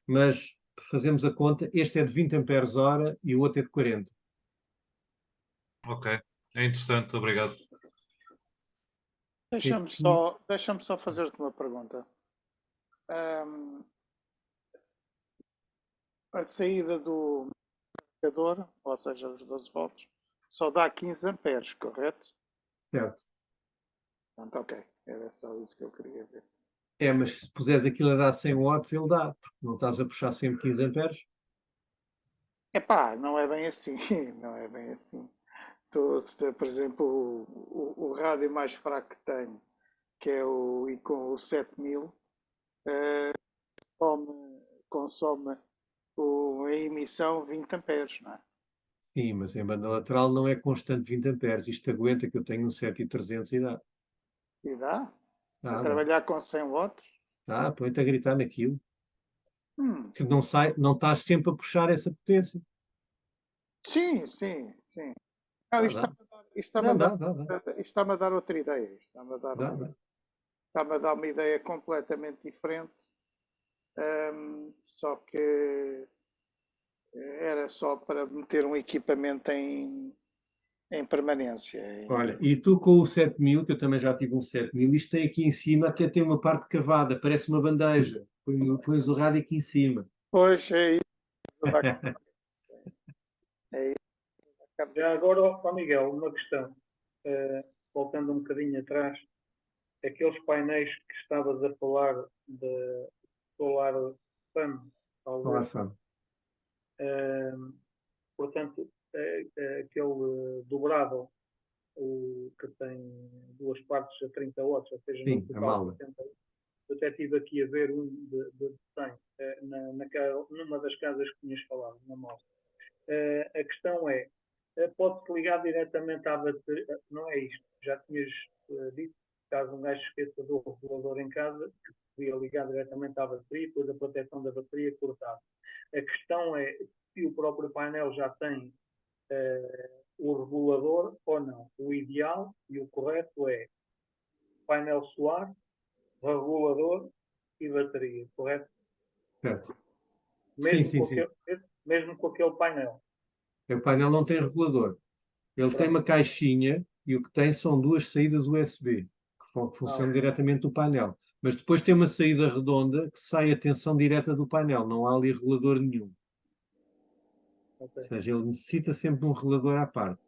[SPEAKER 2] Mas fazemos a conta, este é de 20 amperes hora e o outro é de 40.
[SPEAKER 8] Ok, é interessante, obrigado.
[SPEAKER 5] deixa-me só fazer-te uma pergunta. A saída do carregador, ou seja, os 12 volts, só dá 15 amperes, correto?
[SPEAKER 2] Certo.
[SPEAKER 5] Pronto, ok. Era só isso que eu queria ver.
[SPEAKER 2] Mas se puseres aquilo a dar 100 watts, ele dá, porque não estás a puxar sempre 15 amperes.
[SPEAKER 5] Epá, não é bem assim, não é bem assim. Por exemplo, o rádio mais fraco que tenho, que é o Icon 7000, consome a emissão 20 amperes, não é?
[SPEAKER 2] Sim, mas em banda lateral não é constante 20 amperes. Isto aguenta que eu tenho um 7300 e dá.
[SPEAKER 5] E dá? A
[SPEAKER 2] Dá.
[SPEAKER 5] trabalhar com 100 watts?
[SPEAKER 2] Põe-te a gritar naquilo.
[SPEAKER 5] Hum.
[SPEAKER 2] Que não sai, não estás sempre a puxar essa potência.
[SPEAKER 5] Sim. Não, isto está-me a dar outra ideia. Está-me a dar uma ideia completamente diferente. Só que era só para meter um equipamento
[SPEAKER 9] em permanência.
[SPEAKER 2] Olha, e tu com o 7000, que eu também já tive um 7000, isto tem aqui em cima, até tem uma parte cavada, parece uma bandeja. Pões o rádio aqui em cima.
[SPEAKER 9] Pois é isso. É isso.
[SPEAKER 5] Já agora, ó Miguel, uma questão. Voltando um bocadinho atrás, aqueles painéis que estavas a falar de Solar Sun, talvez.
[SPEAKER 2] Solar Fan.
[SPEAKER 5] Portanto, aquele dobrável, o que tem duas partes a 30 watts, ou seja,
[SPEAKER 2] Sim,
[SPEAKER 5] no
[SPEAKER 2] a
[SPEAKER 5] total
[SPEAKER 2] malda.
[SPEAKER 5] 70 watts. Eu até estive aqui a ver um de 100, numa das casas que tinhas falado, na moto. A questão é, pode-se ligar diretamente à bateria? Não é isto. Já tinhas dito, caso um gajo esqueça do regulador em casa, que podia ligar diretamente à bateria, depois a proteção da bateria cortada. A questão é se o próprio painel já tem o regulador ou não. O ideal e o correto é painel solar, regulador e bateria, correto?
[SPEAKER 2] Certo. Sim,
[SPEAKER 5] Mesmo
[SPEAKER 2] sim,
[SPEAKER 5] com
[SPEAKER 2] sim.
[SPEAKER 5] mesmo com aquele painel.
[SPEAKER 2] O painel não tem regulador. Ele tem uma caixinha e o que tem são duas saídas USB que funcionam diretamente do painel. Mas depois tem uma saída redonda que sai a tensão direta do painel. Não há ali regulador nenhum.
[SPEAKER 5] Okay.
[SPEAKER 2] Ou seja, ele necessita sempre de um regulador à parte.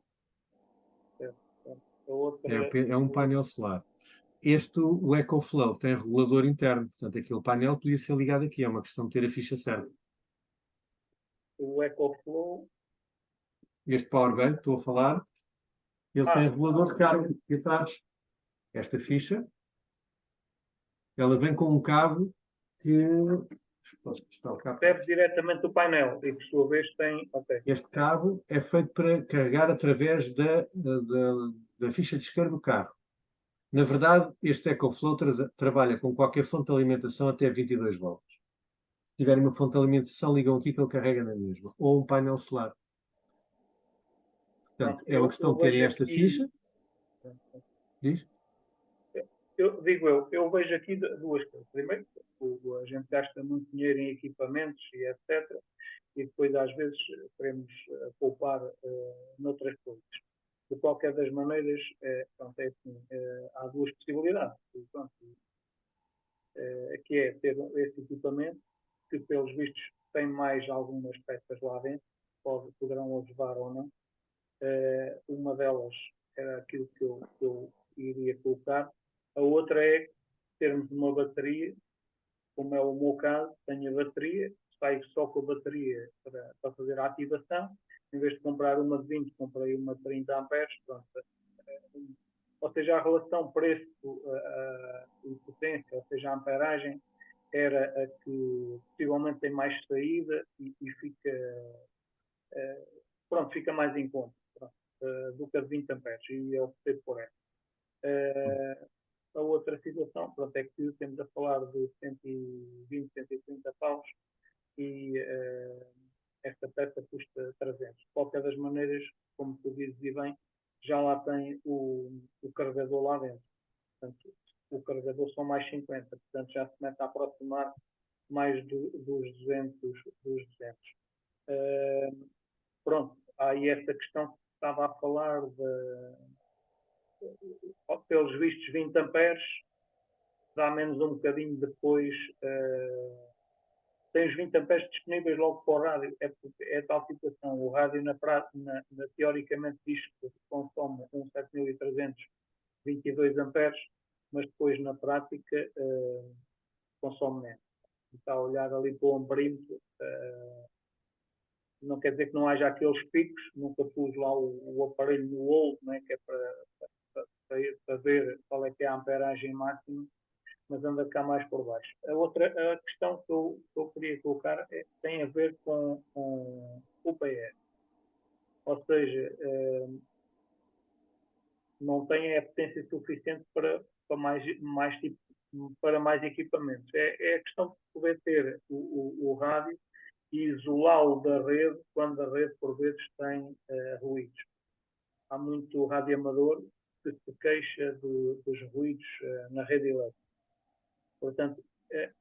[SPEAKER 2] É um painel solar. O EcoFlow tem regulador interno. Portanto, aquele painel podia ser ligado aqui. É uma questão de ter a ficha certa.
[SPEAKER 5] O EcoFlow.
[SPEAKER 2] Este Powerbank, estou a falar, ele tem regulador de carga aqui atrás. Esta ficha, ela vem com um cabo que... Posso mostrar o cabo?
[SPEAKER 5] Recebe diretamente do painel e, por sua vez, tem... Okay.
[SPEAKER 2] Este cabo é feito para carregar através da ficha de isqueiro do carro. Na verdade, este EcoFlow trabalha com qualquer fonte de alimentação até 22 volts. Se tiverem uma fonte de alimentação, ligam aqui que ele carrega na mesma. Ou um painel solar. Portanto, é uma questão de terem esta ficha. Diz?
[SPEAKER 5] Eu vejo aqui duas coisas. Primeiro, a gente gasta muito dinheiro em equipamentos e etc. E depois, às vezes, queremos poupar noutras coisas. De qualquer das maneiras, pronto, é assim, há duas possibilidades. Pronto, que é ter esse equipamento, que pelos vistos tem mais algumas peças lá dentro, poderão levar ou não. Uma delas era aquilo que eu iria colocar. A outra é termos uma bateria, como é o meu caso, tenho a bateria, saio só com a bateria para fazer a ativação. Em vez de comprar uma de 20, comprei uma de 30 amperes. Pronto. Ou seja, a relação preço e potência, ou seja, a amperagem, era a que possivelmente tem mais saída e fica mais em conta do que a de 20 amperes. E eu optei por ela. A outra situação, pronto, é que temos a falar de 120, 130 paus e esta peça custa 300. De qualquer das maneiras, como tu dizes e bem, já lá tem o carregador lá dentro. Portanto, o carregador são mais 50, portanto já se começa a aproximar mais dos 200. Pronto, há aí essa questão que estava a falar pelos vistos 20 amperes, dá menos um bocadinho depois, tem os 20 amperes disponíveis logo para o rádio, é tal situação, o rádio teoricamente diz que consome um 7300 22 amperes, mas depois na prática consome menos. Está a olhar ali para o amperímetro, não quer dizer que não haja aqueles picos, nunca pus lá o aparelho no old, né, que é para ver qual é que é a amperagem máxima, mas anda cá mais por baixo. A questão que eu queria colocar tem a ver com o PR. Ou seja, não tem a potência suficiente para mais equipamentos. É a questão de poder ter o rádio e isolá-lo da rede quando a rede, por vezes, tem ruídos. Há muito rádio amador que se queixa dos ruídos na rede elétrica. Portanto,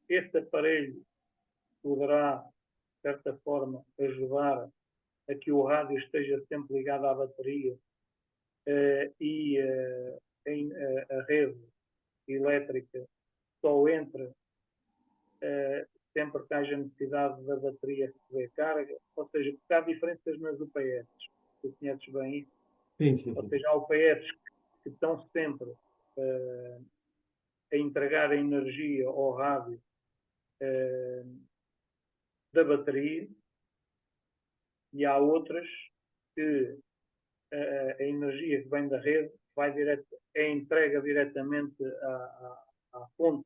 [SPEAKER 5] este aparelho poderá, de certa forma, ajudar a que o rádio esteja sempre ligado à bateria a rede elétrica só entra sempre que haja necessidade da bateria receber carga, ou seja, porque há diferenças nas UPS. Tu conheces bem isso?
[SPEAKER 2] Sim, sim,
[SPEAKER 5] Ou
[SPEAKER 2] sim.
[SPEAKER 5] seja, há UPS que estão sempre a entregar a energia ao rádio da bateria, e há outras que a energia que vem da rede é entregue diretamente à fonte,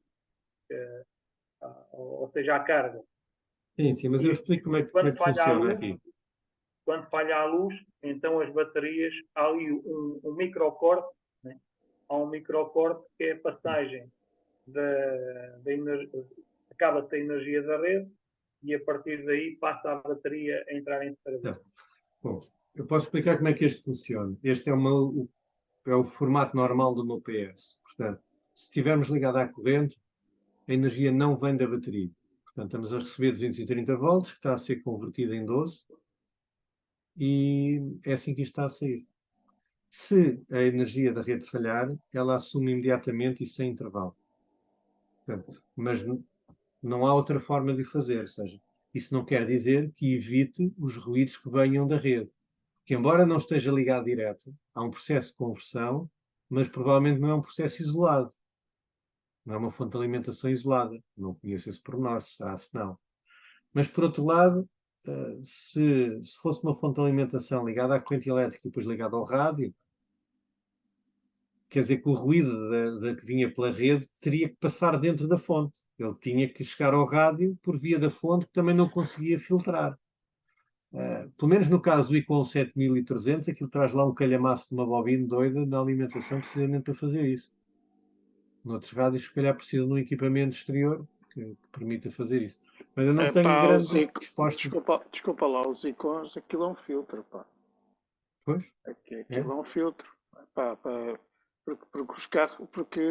[SPEAKER 5] ou seja, à carga.
[SPEAKER 2] Sim, sim, mas eu
[SPEAKER 5] E
[SPEAKER 2] explico como é que
[SPEAKER 5] quando falha a
[SPEAKER 2] funciona
[SPEAKER 5] luz,
[SPEAKER 2] aqui.
[SPEAKER 5] quando falha a luz, então as baterias, há ali um microcorte, né? Há um microcorte que é a passagem da energia, acaba-se a energia da rede e a partir daí passa a bateria a entrar em serviço.
[SPEAKER 2] Tá. Bom, eu posso explicar como é que este funciona. Este é o formato normal do meu PS. Portanto, se estivermos ligados à corrente, a energia não vem da bateria. Portanto, estamos a receber 230 volts, que está a ser convertida em 12, e é assim que isto está a sair. Se a energia da rede falhar, ela assume imediatamente e sem intervalo. Portanto, mas não há outra forma de o fazer, ou seja, isso não quer dizer que evite os ruídos que venham da rede. Que embora não esteja ligado direto, há um processo de conversão, mas provavelmente não é um processo isolado. Não é uma fonte de alimentação isolada. Não conheço esse pormenor, se será, se não. Mas, por outro lado, se fosse uma fonte de alimentação ligada à corrente elétrica e depois ligada ao rádio, quer dizer que o ruído da que vinha pela rede teria que passar dentro da fonte. Ele tinha que chegar ao rádio por via da fonte, que também não conseguia filtrar. Pelo menos no caso do Icon 7300, aquilo traz lá um calhamaço de uma bobina doida na alimentação precisamente para fazer isso. Noutros rádios, se calhar, precisam de um equipamento exterior que permita fazer isso. Mas eu não tenho grande resposta.
[SPEAKER 9] Desculpa lá, os icons, aquilo é um filtro, pá.
[SPEAKER 2] Pois?
[SPEAKER 9] Aquilo é um filtro. Pá, porque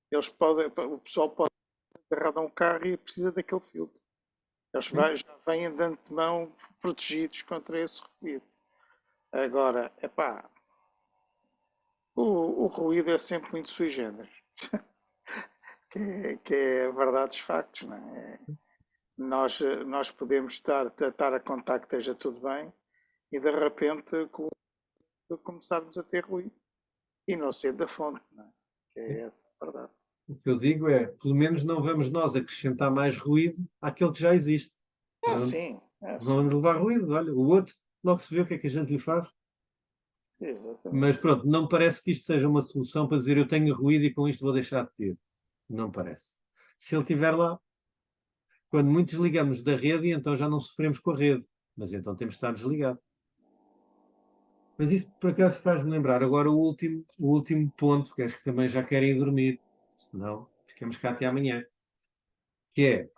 [SPEAKER 9] eles podem, o pessoal pode agarrar a um carro e precisa daquele filtro. Eles já vêm de antemão protegidos contra esse ruído. Agora, o ruído é sempre muito sui generis. que é a verdade dos factos, não é? Nós podemos estar a contar que esteja tudo bem e de repente começarmos a ter ruído e não ser da fonte, não é? Que é essa a verdade.
[SPEAKER 2] O que eu digo é, pelo menos não vamos nós acrescentar mais ruído àquele que já existe.
[SPEAKER 9] Sim.
[SPEAKER 2] Não vamos levar ruído, olha, o outro, logo se vê o que é que a gente lhe faz.
[SPEAKER 9] Exatamente.
[SPEAKER 2] Mas pronto, não parece que isto seja uma solução para dizer eu tenho ruído e com isto vou deixar de ter. Não parece. Se ele estiver lá, quando muitos ligamos da rede, então já não sofremos com a rede. Mas então temos de estar desligado. Mas isso por acaso faz-me lembrar agora o último ponto, que acho que também já querem ir dormir. Senão ficamos cá até amanhã. Que é,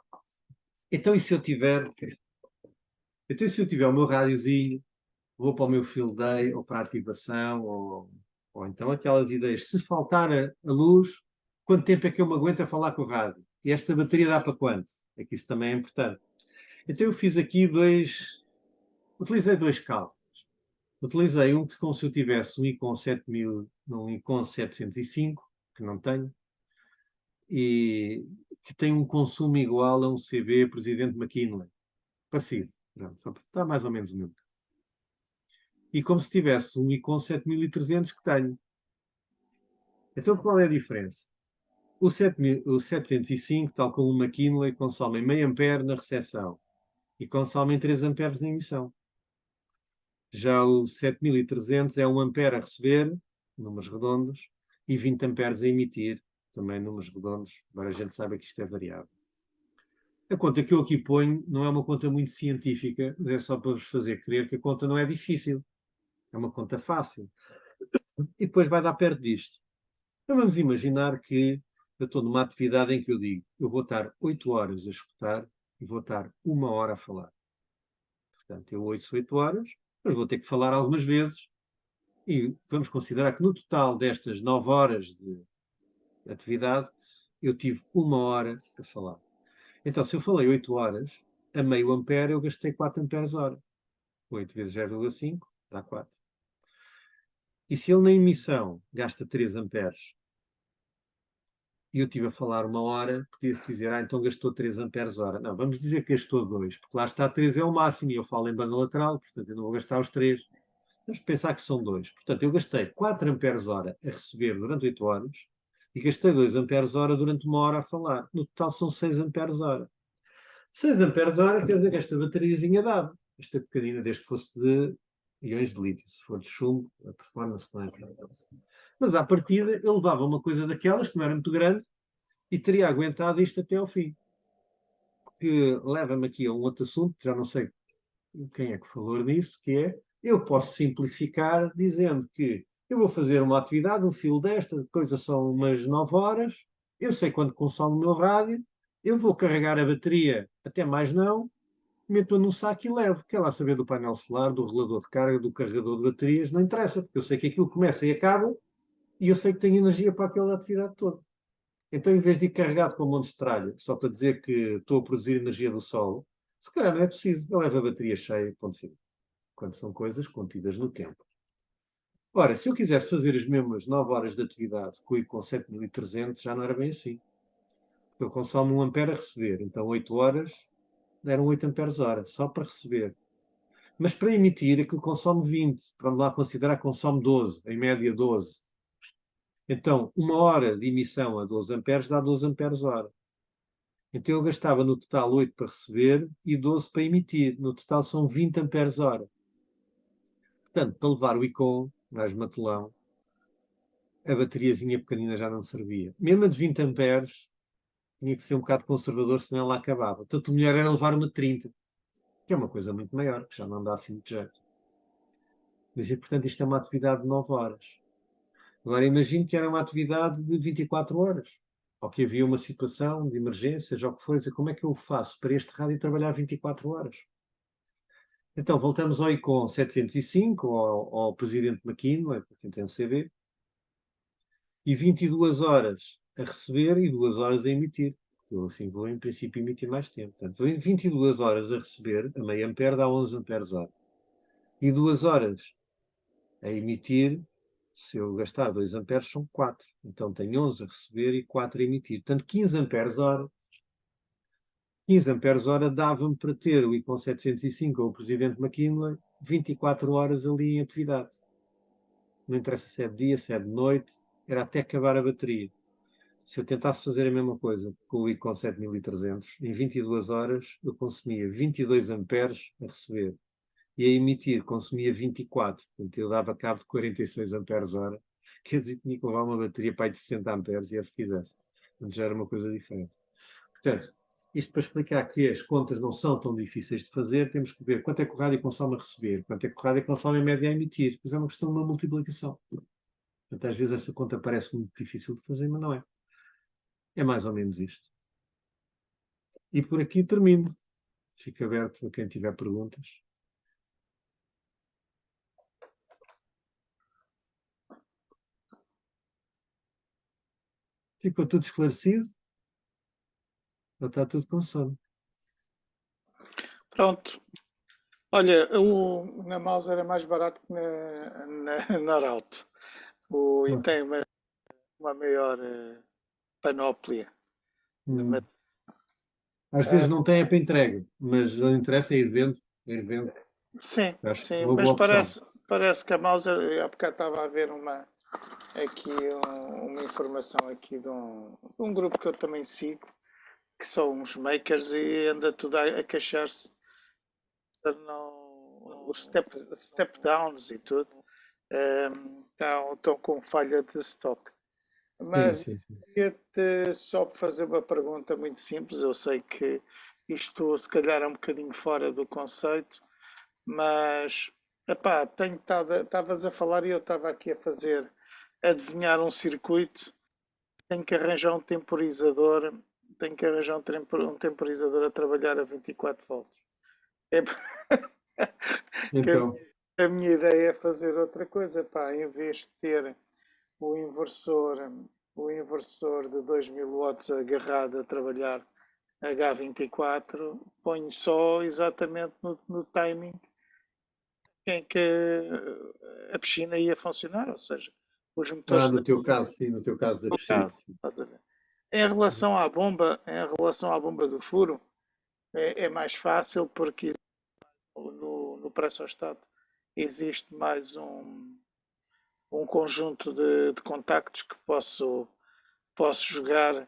[SPEAKER 2] então e se eu tiver... Então e se eu tiver o meu rádiozinho, vou para o meu field day, ou para a ativação, ou então aquelas ideias. Se faltar a luz, quanto tempo é que eu me aguento a falar com o rádio? E esta bateria dá para quanto? É que isso também é importante. Então eu fiz aqui utilizei dois cálculos. Utilizei um que como se eu tivesse um Icon 7000, um Icon 705, que não tenho, e que tem um consumo igual a um CB Presidente McKinley. Parecido. Pronto, só está mais ou menos o mesmo. E como se tivesse um Icon 7300 que tenho. Então qual é a diferença? O 705, tal como o McKinley, consome meio ampere na recepção e consome 3 amperes na emissão. Já o 7300 é 1 ampere a receber, números redondos, e 20 amperes a emitir, também números redondos, embora a gente saiba que isto é variável. A conta que eu aqui ponho não é uma conta muito científica, mas é só para vos fazer crer que a conta não é difícil. É uma conta fácil. E depois vai dar perto disto. Então vamos imaginar que eu estou numa atividade em que eu digo, eu vou estar 8 horas a escutar e vou estar 1 hora a falar. Portanto, eu ouço 8 horas, mas vou ter que falar algumas vezes. E vamos considerar que no total destas 9 horas de atividade, eu tive 1 hora a falar. Então, se eu falei 8 horas, a meio ampere eu gastei 4 amperes hora. 8 vezes 0,5 dá 4. E se ele na emissão gasta 3 amperes e eu estive a falar 1 hora, podia-se dizer, então gastou 3 amperes hora. Não, vamos dizer que gastou 2, porque lá está 3 é o máximo e eu falo em banda lateral, portanto eu não vou gastar os 3. Vamos pensar que são 2. Portanto, eu gastei 4 amperes hora a receber durante 8 horas e gastei 2 amperes hora durante 1 hora a falar. No total são 6 amperes hora. 6 amperes hora quer dizer que esta bateriazinha dava. Esta pequenina, desde que fosse de íons de lítio. Se for de chumbo, a performance não é tão. Mas à partida, ele levava uma coisa daquelas que não era muito grande e teria aguentado isto até ao fim. Que leva-me aqui a um outro assunto, já não sei quem é que falou nisso, que é, eu posso simplificar dizendo que eu vou fazer uma atividade, um fio desta, coisa são umas 9 horas, eu sei quanto consome o meu rádio, eu vou carregar a bateria, até mais não, meto-a num saco e levo. Quer lá saber do painel solar, do relador de carga, do carregador de baterias, não interessa, porque eu sei que aquilo começa e acaba e eu sei que tenho energia para aquela atividade toda. Então, em vez de ir carregado com um monte de tralha, só para dizer que estou a produzir energia do sol, se calhar não é preciso. Eu levo a bateria cheia, ponto final. Quando são coisas contidas no tempo. Ora, se eu quisesse fazer as mesmas 9 horas de atividade com o ICON 7300, já não era bem assim. Eu consumo 1 ampere a receber, então 8 horas deram 8 amperes hora, só para receber. Mas para emitir, aquilo consome 20. Vamos lá considerar que consome 12, em média 12. Então, 1 hora de emissão a 12 amperes dá 12 amperes hora. Então eu gastava no total 8 para receber e 12 para emitir. No total são 20 amperes hora. Portanto, para levar o ICON, mais matelão, a bateriazinha pequenina já não servia. Mesmo a de 20 amperes, tinha que ser um bocado conservador, senão ela acabava. Portanto, o melhor era levar uma de 30, que é uma coisa muito maior, que já não dá assim de jeito. Mas, portanto, isto é uma atividade de 9 horas. Agora, imagino que era uma atividade de 24 horas. Ou que havia uma situação de emergência, já o que for, dizer, como é que eu faço para este rádio trabalhar 24 horas? Então, voltamos ao ICON 705, ao presidente McKinley, para quem tem um CB, e 22 horas a receber e 2 horas a emitir. Eu assim vou, em princípio, emitir mais tempo. Portanto, vou em 22 horas a receber, a meio ampere dá 11 amperes hora. E 2 horas a emitir, se eu gastar 2 amperes, são 4. Então, tenho 11 a receber e 4 a emitir. Portanto, 15 amperes hora. 15 amperes hora dava-me para ter o ICON 705 ou o presidente McKinley 24 horas ali em atividade. Não interessa se é de dia, se é de noite, era até acabar a bateria. Se eu tentasse fazer a mesma coisa com o ICON 7300, em 22 horas eu consumia 22 amperes a receber e a emitir consumia 24. Portanto, eu dava cabo de 46 amperes hora. Quer dizer, tinha que levar uma bateria para aí de 60 amperes, e é se quisesse. Portanto, já era uma coisa diferente. Portanto, isto para explicar que as contas não são tão difíceis de fazer, temos que ver quanto é que o rádio consome a receber, quanto é que o rádio consome em média a emitir. Pois é uma questão de uma multiplicação. Portanto, às vezes essa conta parece muito difícil de fazer, mas não é. É mais ou menos isto. E por aqui termino. Fico aberto a quem tiver perguntas. Ficou tudo esclarecido? Ou está tudo com sono?
[SPEAKER 9] Pronto. Olha, na Mouse era mais barato que na Arauto. E tem uma maior panóplia de material.
[SPEAKER 2] Às vezes não tem é para entrega, mas não interessa, é ir vendo. Ir vendo.
[SPEAKER 9] Sim,
[SPEAKER 2] Acho
[SPEAKER 9] sim,
[SPEAKER 2] uma
[SPEAKER 9] mas
[SPEAKER 2] boa opção.
[SPEAKER 9] parece que a Mauser, há bocado estava a ver uma informação aqui de um grupo que eu também sigo, que são uns makers e anda tudo a queixar-se os step downs e tudo, estão com falha de stock. Mas
[SPEAKER 2] Sim.
[SPEAKER 9] queria-te só fazer uma pergunta muito simples. Eu sei que isto se calhar é um bocadinho fora do conceito, mas epá, estavas a falar e eu estava aqui a desenhar um circuito. Tenho que arranjar um temporizador, um temporizador a trabalhar a 24 volts.
[SPEAKER 2] Então,
[SPEAKER 9] A minha ideia é fazer outra coisa, pá, em vez de ter o inversor de 2000 watts agarrado a trabalhar H24, ponho só exatamente no timing em que a piscina ia funcionar, ou seja, os motores
[SPEAKER 2] No teu caso, sim, no teu caso da piscina.
[SPEAKER 9] casa, estás a ver? Em relação à bomba do furo, é mais fácil porque no pré-só-estado existe mais um conjunto de contactos que posso jogar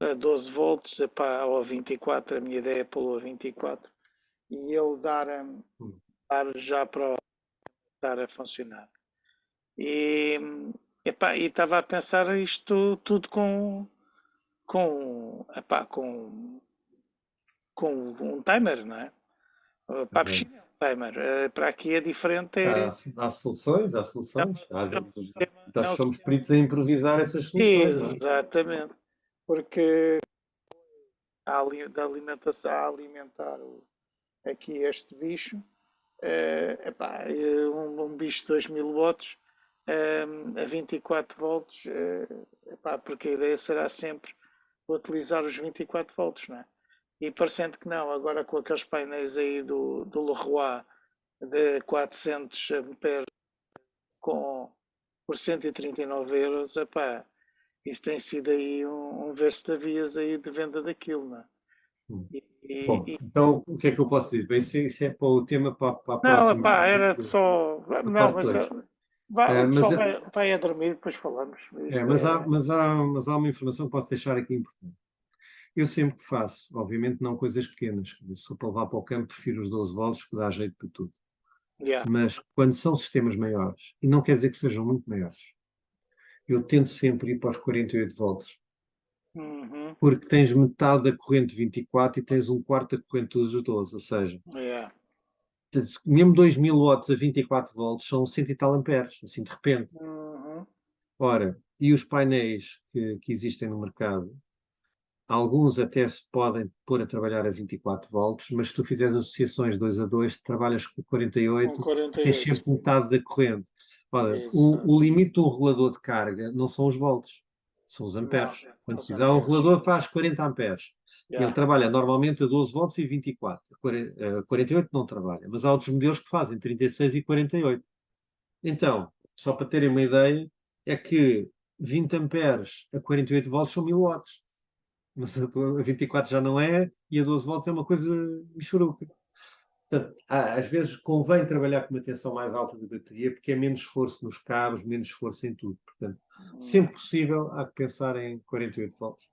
[SPEAKER 9] a 12 volts, epá, ou a 24, a minha ideia é pô-lo a 24, e ele dar já para estar a funcionar. E estava a pensar isto tudo epá, com um timer, não é? Para a piscina é um timer. Para aqui é diferente.
[SPEAKER 2] Há soluções, há soluções. Nós
[SPEAKER 9] é o
[SPEAKER 2] somos peritos a improvisar essas soluções. Não é?
[SPEAKER 9] Exatamente. Porque da alimentação, a alimentar aqui este bicho, um bicho de 2000 watts a 24 volts, porque a ideia será sempre utilizar os 24 volts, não é? E parecendo que não, agora com aqueles painéis aí do Leroy de 400 amperes por 139 euros, isso tem sido aí um verso-de-vias aí de venda daquilo, não é?
[SPEAKER 2] Bom, então o que é que eu posso dizer? Bem, isso é para o tema para a
[SPEAKER 9] Não,
[SPEAKER 2] próxima.
[SPEAKER 9] era só. Não,
[SPEAKER 2] parte dois.
[SPEAKER 9] o
[SPEAKER 2] mas
[SPEAKER 9] pessoal
[SPEAKER 2] é-
[SPEAKER 9] vai a dormir, depois falamos.
[SPEAKER 2] mas há uma informação que posso deixar aqui importante. Eu sempre que faço, obviamente não coisas pequenas, se for para levar para o campo, prefiro os 12 volts, que dá jeito para tudo.
[SPEAKER 9] Yeah.
[SPEAKER 2] Mas quando são sistemas maiores, e não quer dizer que sejam muito maiores, eu tento sempre ir para os 48 volts.
[SPEAKER 9] Uhum.
[SPEAKER 2] Porque tens metade da corrente 24 e tens um quarto da corrente dos 12, ou seja,
[SPEAKER 9] Yeah.
[SPEAKER 2] mesmo 2000 watts a 24 volts são 100 e tal amperes, assim de repente.
[SPEAKER 9] Uhum.
[SPEAKER 2] Ora, e os painéis que existem no mercado, alguns até se podem pôr a trabalhar a 24 volts, mas se tu fizeres associações 2 a 2, trabalhas com 48,
[SPEAKER 9] Com 48.
[SPEAKER 2] tens sempre metade da corrente. Ora,
[SPEAKER 9] Exato.
[SPEAKER 2] o limite de um regulador de carga não são os volts, são os amperes.
[SPEAKER 9] Não,
[SPEAKER 2] Quando
[SPEAKER 9] os
[SPEAKER 2] se fizer um
[SPEAKER 9] amperes.
[SPEAKER 2] regulador faz 40 amperes.
[SPEAKER 9] Yeah.
[SPEAKER 2] Ele trabalha normalmente a 12 volts e 24. 48 não trabalha, mas há outros modelos que fazem 36 e 48. Então, só para terem uma ideia, é que 20 amperes a 48 volts são 1000 watts. Mas a 24 já não é, e a 12 volts é uma coisa michuruca. Portanto, às vezes convém trabalhar com uma tensão mais alta de bateria, porque é menos esforço nos cabos, menos esforço em tudo. Portanto, sempre possível, há que pensar em 48 volts.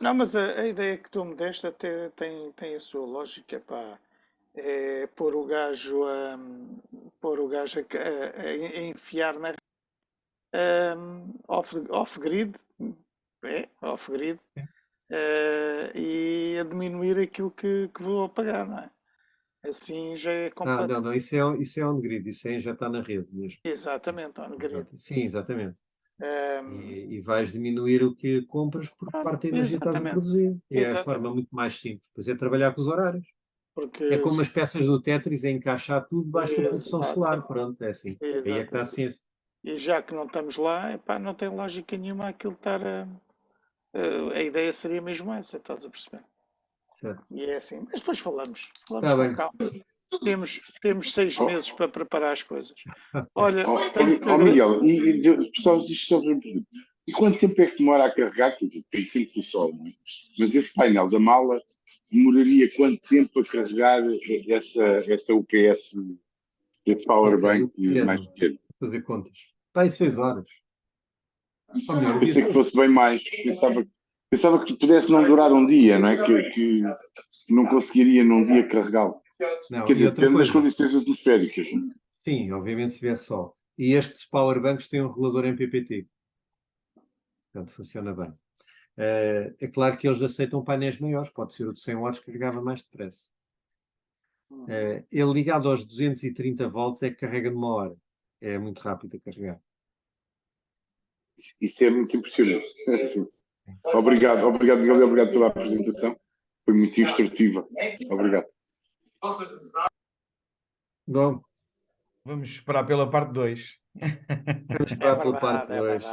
[SPEAKER 9] Não, mas a ideia que tu me deste até tem a sua lógica, pá. É pôr o gajo a enfiar na off-grid, off-grid, e a diminuir aquilo que vou pagar, não é? Assim já é completo.
[SPEAKER 2] Não, isso é on-grid, isso é injetar na rede mesmo.
[SPEAKER 9] Exatamente, on-grid.
[SPEAKER 2] Sim, exatamente. E vais diminuir o que compras por parte da energia que estás a produzir. É a forma muito mais simples. Depois é trabalhar com os horários.
[SPEAKER 9] Porque
[SPEAKER 2] É como as peças do Tetris, é encaixar tudo debaixo da produção solar. Pronto, é assim. Aí é que está a ciência.
[SPEAKER 9] E já que não estamos lá, epá, não tem lógica nenhuma aquilo estar a ideia seria mesmo essa, estás a perceber?
[SPEAKER 2] Certo.
[SPEAKER 9] E é assim. Mas depois falamos
[SPEAKER 2] Tá
[SPEAKER 9] com
[SPEAKER 2] bem.
[SPEAKER 9] calma. Temos 6 meses para preparar as coisas. Olha,
[SPEAKER 6] Miguel, só e quanto tempo é que demora a carregar? Quer dizer, tem sempre o sol, não é? Mas esse painel da mala demoraria quanto tempo a carregar essa UPS de Powerbank mais pequeno?
[SPEAKER 2] Fazer contas. Vai 6 horas. Ou melhor,
[SPEAKER 6] Pensei que fosse bem mais. Pensava que pudesse não durar um dia, não é? Que não conseguiria num dia carregá-lo.
[SPEAKER 2] Não,
[SPEAKER 6] Quer dizer,
[SPEAKER 2] outra
[SPEAKER 6] depende das
[SPEAKER 2] coisa.
[SPEAKER 6] condições atmosféricas.
[SPEAKER 2] Sim, obviamente se vier sol. E estes powerbanks têm um regulador MPPT. Portanto, funciona bem. É claro que eles aceitam painéis maiores. Pode ser o de 100 watts que carregava mais depressa. Ele ligado aos 230 volts é que carrega numa hora. É muito rápido a carregar.
[SPEAKER 6] Isso é muito impressionante. Obrigado, Miguel, e obrigado pela apresentação. Foi muito instrutiva. Obrigado.
[SPEAKER 2] Bom,
[SPEAKER 3] Vamos esperar pela parte 2.
[SPEAKER 2] vamos esperar pela parte 2.